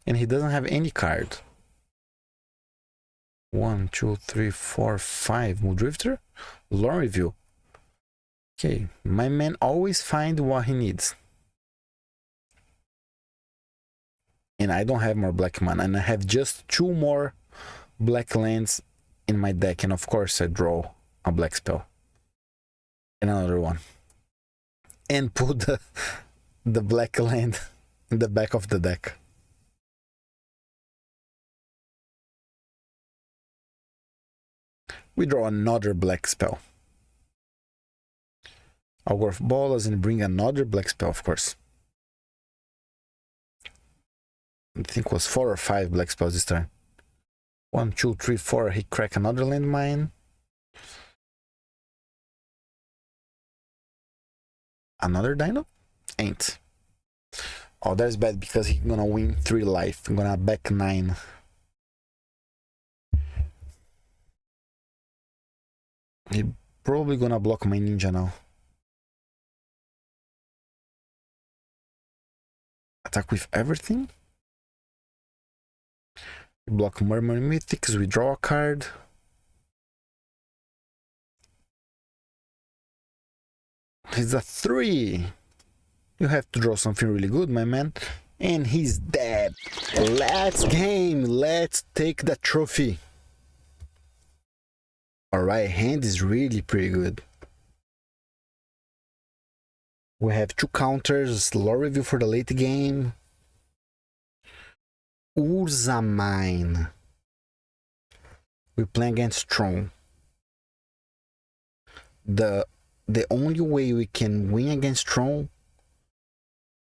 And he doesn't have any card. 1, 2, 3, 4, 5. Mooddrifter? Lore Review. Okay, my man always finds what he needs. And I don't have more black mana, and I have just 2 more black lands in my deck, and of course I draw a black spell. And another one. And put the black land in the back of the deck. We draw another black spell. I'll go for Bolas and bring another black spell, of course. I think it was 4 or 5 black spells this turn. 1, 2, 3, 4. He crack another landmine. Another dino? Ain't. Oh, that's bad because he's gonna win 3 life. I'm gonna back 9. He probably gonna block my ninja now. Attack with everything. We block Murmuring Mythics, we draw a card. He's a 3. You have to draw something really good, my man. And he's dead. Let's game. Let's take the trophy. Our right hand is really pretty good. We have 2 counters, Lore Review for the late game. Urzamine. We play against Tron. The only way we can win against Tron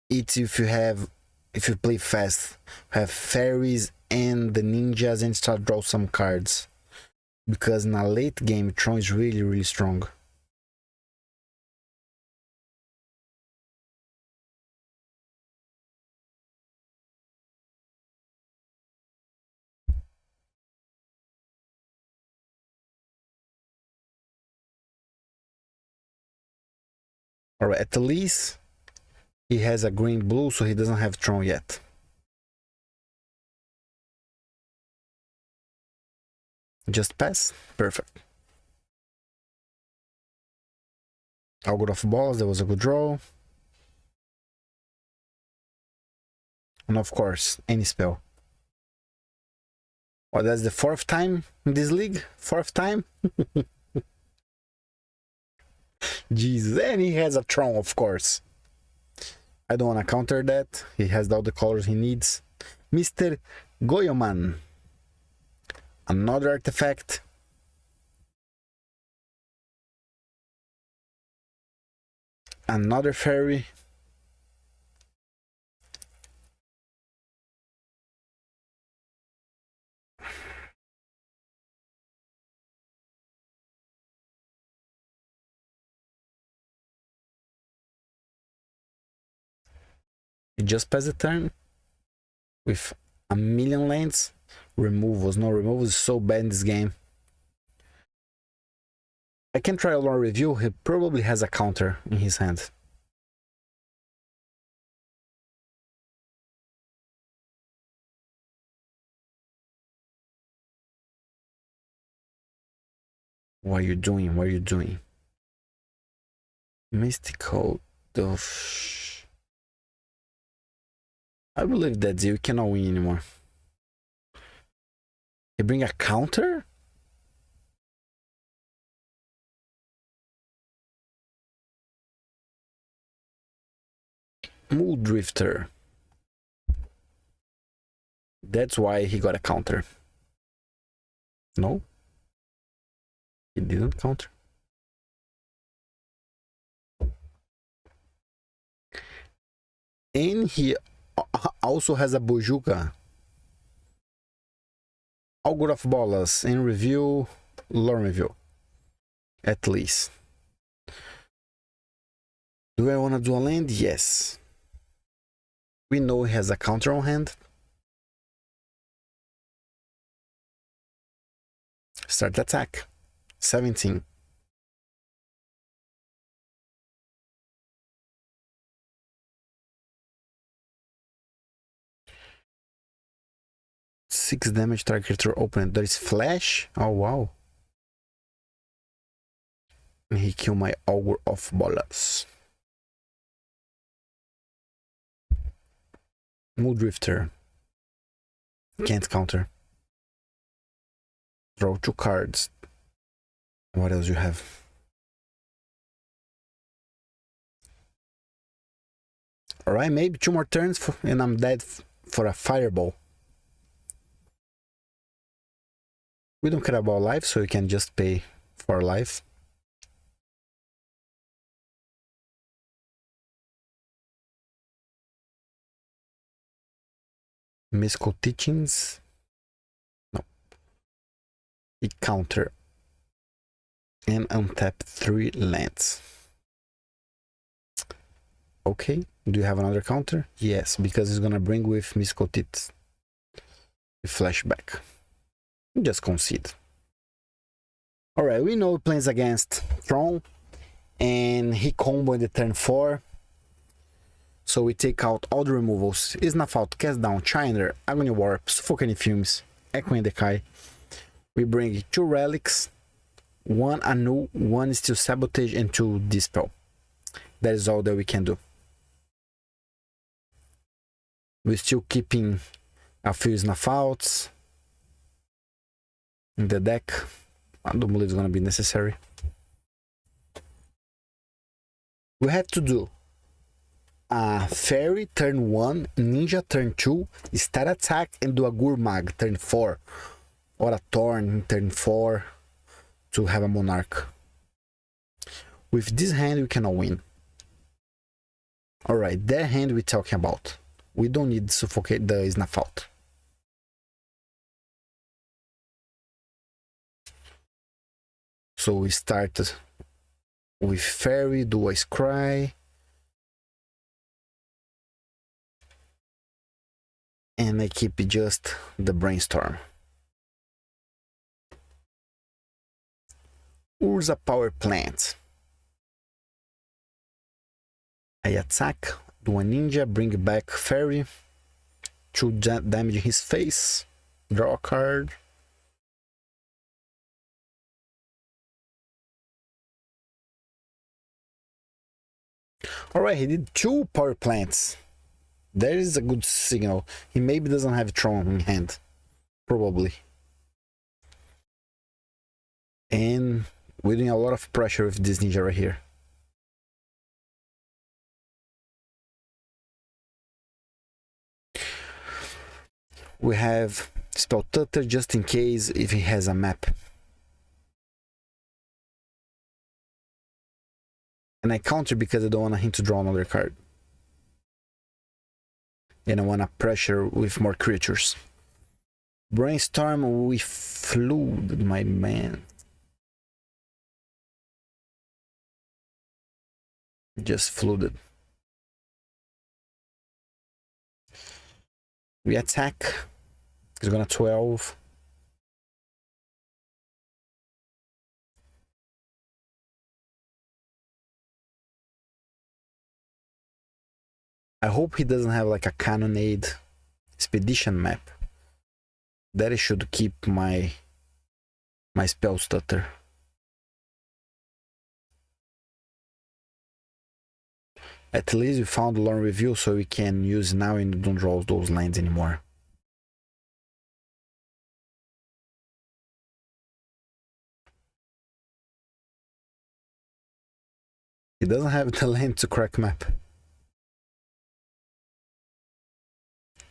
it's if you play fast, have fairies and the ninjas and start draw some cards. Because in a late game, Tron is really strong. Alright, at least he has a green blue, so he doesn't have Tron yet. Just pass? Perfect. Out of balls, that was a good draw. And of course, any spell. Well, that's the fourth time in this league. Fourth time. Jesus, and he has a Tron, of course. I don't want to counter that. He has all the colors he needs. Mr. Goyoman. Another artifact. Another fairy. He just passed the turn with a million lands. Removals, no removals is so bad in this game. I can try a long review. He probably has a counter in his hand. What are you doing? What are you doing? Mystical. I believe that you cannot win anymore. He bring a counter? Mood Drifter. That's why he got a counter. No? He didn't counter. And he also has a Bojuka. All good of bolas in review, long review. At least. Do I want to do a land? Yes. We know he has a counter on hand. Start attack. 17. Six damage target creature open. There is flash. Oh wow. And he killed my Augur of Bolas. Mood Drifter. Can't counter. Draw 2 cards. What else you have? Alright, maybe 2 more turns and I'm dead for a fireball. We don't care about life, so we can just pay for life. Mystical Teachings. No. We counter. And untap 3 lands. Okay. Do you have another counter? Yes, because it's gonna bring with Mystical Teeth. Flashback. Just concede. Alright, we know he plays against Tron. And he combo in the turn 4. So we take out all the removals. Snuff out, Cast Down, Chiner, Agony Warp, Suffocating Fumes, Echoing Decay. We bring 2 relics, 1 Annul, 1 Steel Sabotage, and 2 Dispel. That is all that we can do. We're still keeping a few Snuff Outs in the deck. I don't believe it's gonna be necessary. We have to do a Fairy turn 1, Ninja turn 2, start attack, and do a Gurmag turn 4, or a Thorn turn 4 to have a Monarch. With this hand, we cannot win. Alright, that hand we're talking about. We don't need to suffocate the Snuff Out. So we started with Fairy, do a Scry. And I keep just the Brainstorm. Urza Power Plant. I attack, do a Ninja, bring back Fairy. 2 damage in his face. Draw a card. Alright, he did 2 Power Plants. That is a good signal. He maybe doesn't have Tron in hand. Probably. And we're doing a lot of pressure with this ninja right here. We have Spell Tutor just in case if he has a map. And I counter because I don't want him to draw another card. And I want to pressure with more creatures. Brainstorm with Flood, my man. Just flooded. We attack. He's gonna 12. I hope he doesn't have like a Cannonade Expedition map. That should keep my spell stutter. At least we found Lorne Review, so we can use now and don't draw those lands anymore. He doesn't have the land to crack map.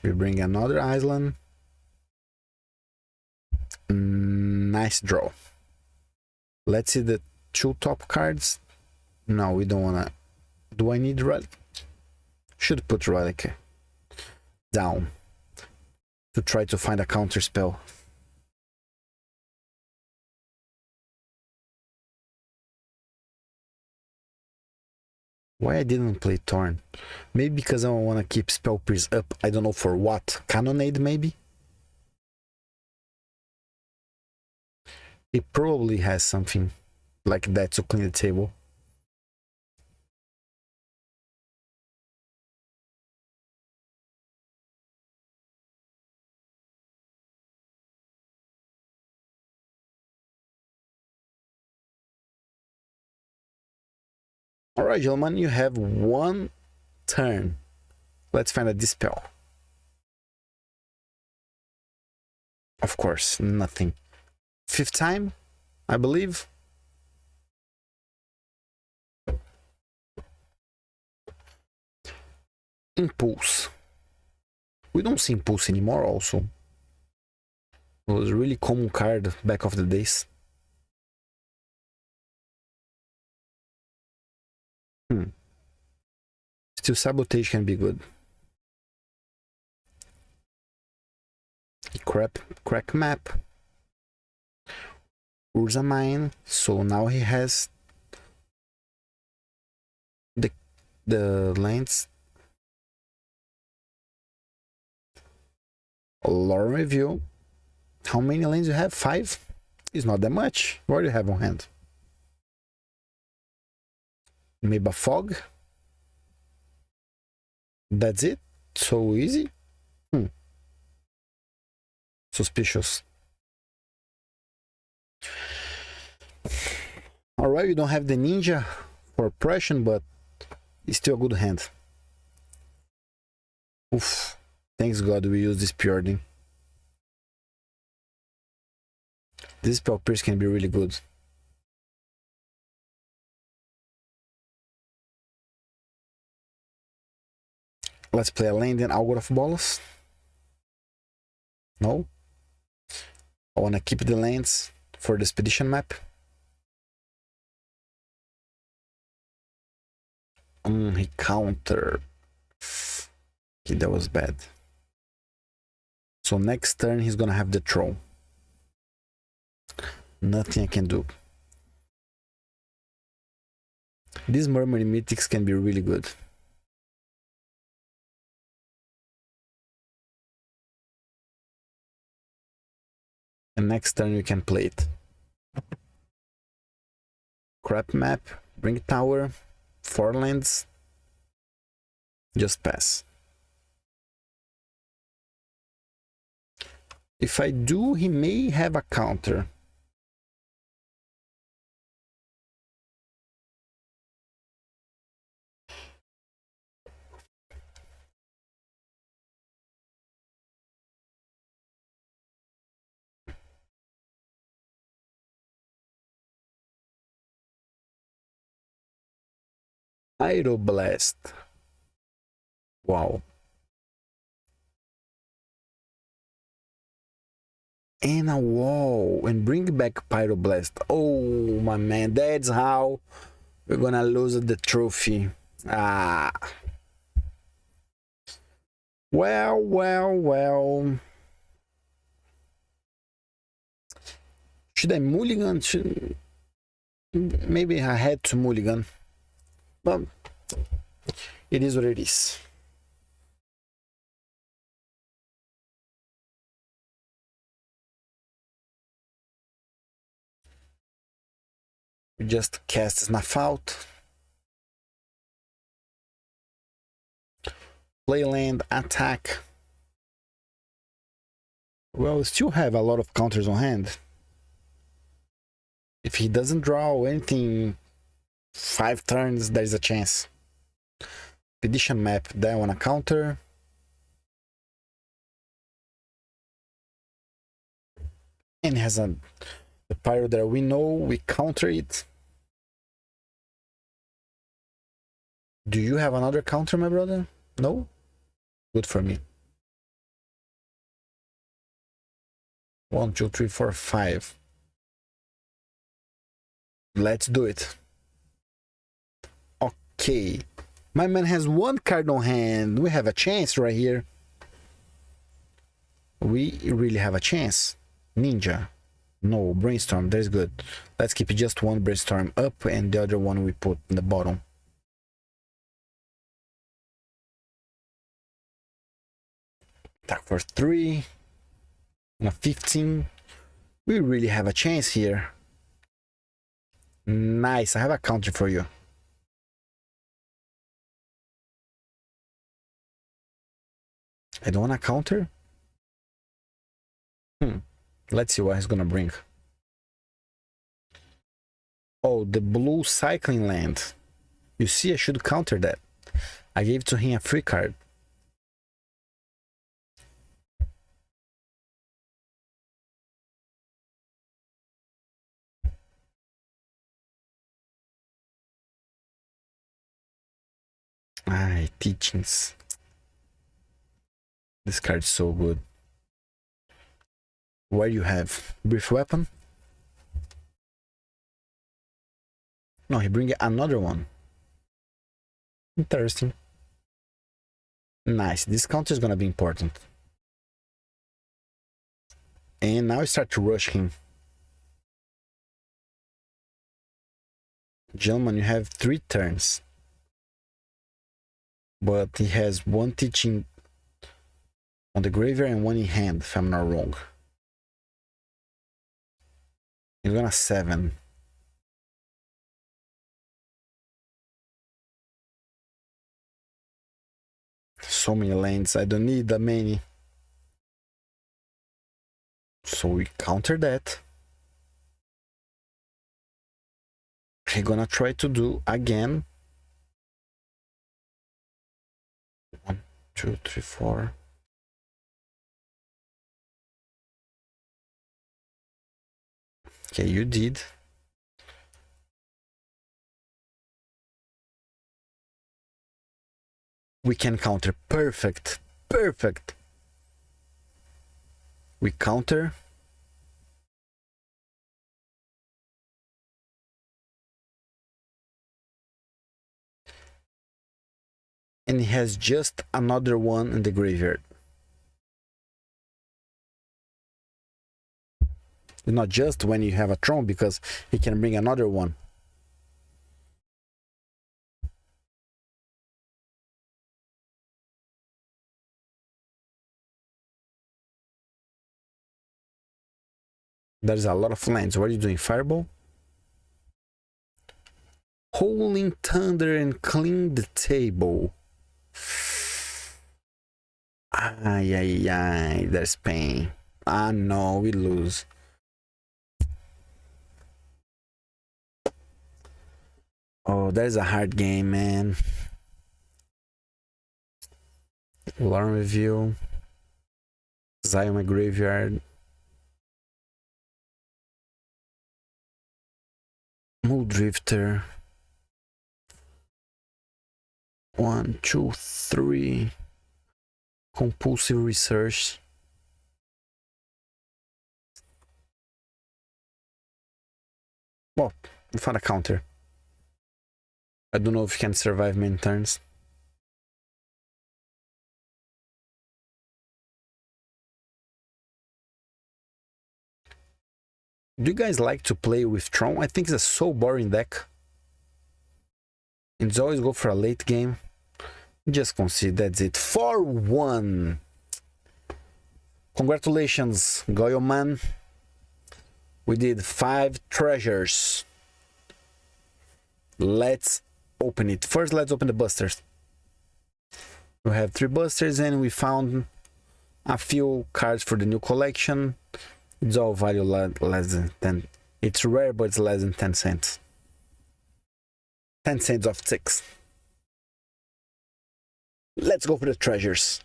We bring another island. Nice draw. Let's see the 2 top cards. No, we don't wanna. Do I need Relic? Should put Relic down to try to find a counter spell. Why I didn't play Torn? Maybe because I don't want to keep Spell Pierce up. I don't know for what. Cannonade maybe? He probably has something like that to clean the table. Alright, gentlemen, you have 1 turn. Let's find a Dispel. Of course, nothing. 5th time, I believe. Impulse. We don't see Impulse anymore also. It was a really common card back of the days. Still Sabotage can be good. Crack map. Urza Mine. So now he has the lands. Lorne Review. How many lands you have? 5? It's not that much. What do you have on hand? Maybe a Fog. That's it? So easy? Suspicious. Alright, you don't have the Ninja for oppression, but it's still a good hand. Oof. Thanks God we use this Purging. This Spell Pierce can be really good. Let's play a land and Augur of Bolas. No. I want to keep the lands for the expedition map. He countered. Okay, that was bad. So next turn he's gonna have the Tron. Nothing I can do. These Murmuring Mythics can be really good. And next turn you can play it. Crap map, bring tower, 4 lands. Just pass. If I do, he may have a counter. Pyroblast. Wow. And a wall. And bring back Pyroblast. Oh, my man. That's how we're gonna lose the trophy. Ah. Well. Should I mulligan? Maybe I had to mulligan. But it is what it is. We just cast Snuff out. Play land, attack. Well, we still have a lot of counters on hand. If he doesn't draw anything 5 turns, there's a chance. Expedition map, that one a counter. And has the pyro there. We know we counter it. Do you have another counter, my brother? No? Good for me. 1, 2, 3, 4, 5. Let's do it. Okay. My man has 1 card on hand. We have a chance right here. We really have a chance. Ninja. No, brainstorm. That's good. Let's keep just 1 brainstorm up and the other one we put in the bottom. Attack for 3. On a 15. We really have a chance here. Nice. I have a counter for you. I don't want a counter. Let's see what he's gonna bring. Oh, the blue cycling land. You see, I should counter that. I gave to him a free card. Ay, teachings. This card is so good. What do you have? Brief weapon? No, he bring another one. Interesting. Nice. This counter is gonna be important. And now I start to rush him. Gentlemen, you have 3 turns. But he has 1 teaching on the graveyard and 1 in hand, if I'm not wrong. He's gonna 7. So many lands, I don't need that many. So we counter that. We're gonna try to do again. 1, 2, 3, 4. Okay, you did. We can counter. Perfect. Perfect. We counter. And he has just another one in the graveyard. Not just when you have a Tron, because he can bring another one. There's a lot of lands. What are you doing? Fireball? Howling Thunder and clean the table. Ay, there's pain. Ah, no, we lose. Oh, that is a hard game, man. Alarm Review. Zion my graveyard. Mood Drifter. 1, 2, 3. Compulsive research. Well, we found a counter. I don't know if you can survive many turns. Do you guys like to play with Tron? I think it's a so boring deck. It's always go for a late game. Just concede, that's it. 4-1. Congratulations, Goyo man. We did 5 treasures. Let's open it. First, let's open the busters. We have 3 busters and we found a few cards for the new collection. It's all value less than 10. It's rare, but it's less than 10 cents. 10 cents of 6. Let's go for the treasures.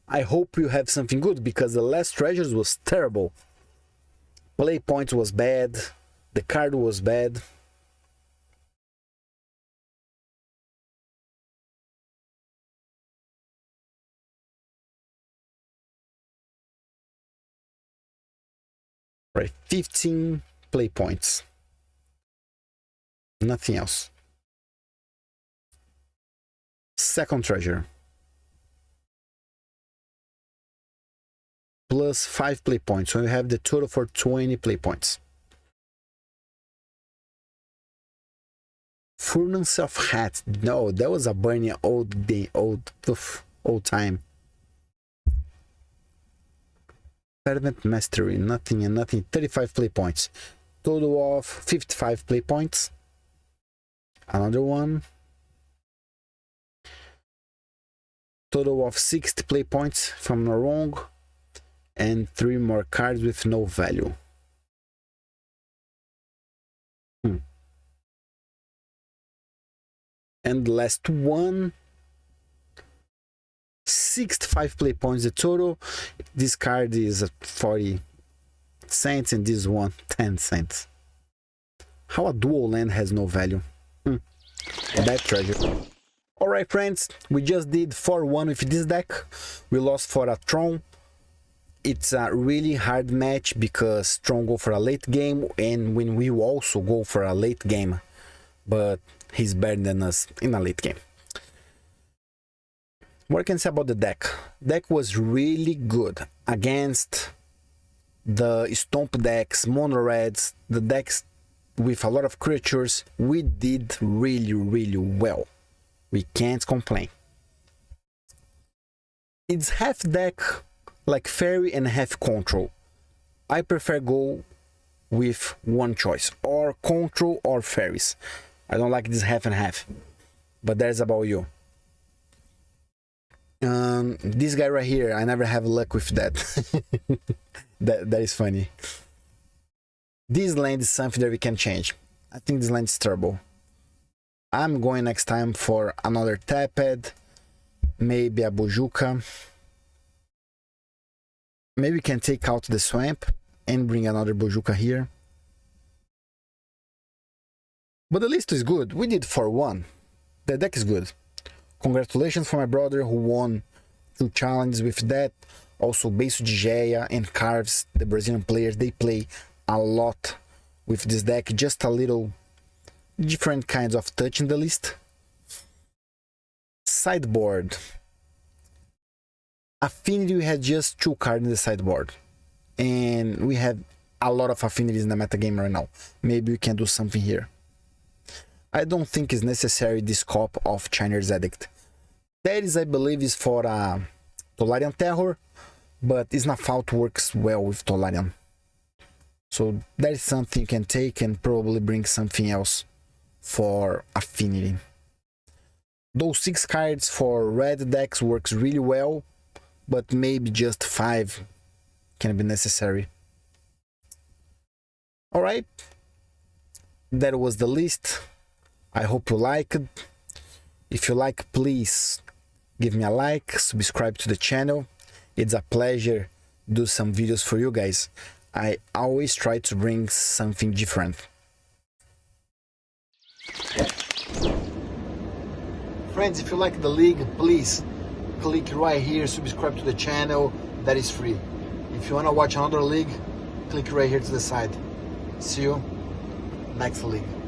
I hope you have something good, because the last treasures was terrible. Play points was bad. The card was bad. Right, 15 play points. Nothing else. Second treasure. Plus 5 play points. So you have the total for 20 play points. Furnace of Hat. No, that was a burning old time. Fervent Mastery. Nothing and nothing. 35 play points. Total of 55 play points. Another one. Total of 60 play points, if I'm not wrong. And 3 more cards with no value. And the last one. 65 play points the total. This card is at 40 cents and this one 10 cents. How a dual land has no value. Bad treasure. Alright friends, we just did 4-1 with this deck. We lost for a Tron. It's a really hard match because Tron go for a late game and when we also go for a late game. But he's better than us in a late game. What can I say about the deck? Deck was really good against the Stomp decks, Mono Reds, the decks with a lot of creatures. We did really well. We can't complain. It's half deck like Fairy and half Control. I prefer go with one choice, or Control or Fairies. I don't like this half and half, but that's about you. This guy right here, I never have luck with that. that is funny. This land is something that we can change. I think this land is terrible. I'm going next time for another Tapped, maybe a Bojuka. Maybe we can take out the Swamp and bring another Bojuka here. But the list is good. We did 4-1. The deck is good. Congratulations for my brother who won 2 challenges with that. Also Beicodegeia and Carvs, the Brazilian players, they play a lot with this deck. Just a little different kinds of touch in the list. Sideboard. Affinity, we had just 2 cards in the sideboard. And we have a lot of affinities in the metagame right now. Maybe we can do something here. I don't think it's necessary this cop of Chinese Edict. That is, I believe, is for Tolarian Terror, but Isnafault works well with Tolarian. So that is something you can take and probably bring something else for Affinity. Those 6 cards for red decks works really well, but maybe just 5 can be necessary. Alright, that was the list. I hope you liked. If you like, please give me a like, subscribe to the channel. It's a pleasure to do some videos for you guys. I always try to bring something different. Friends, if you like the league, please click right here, subscribe to the channel, that is free. If you want to watch another league, click right here to the side. See you next league.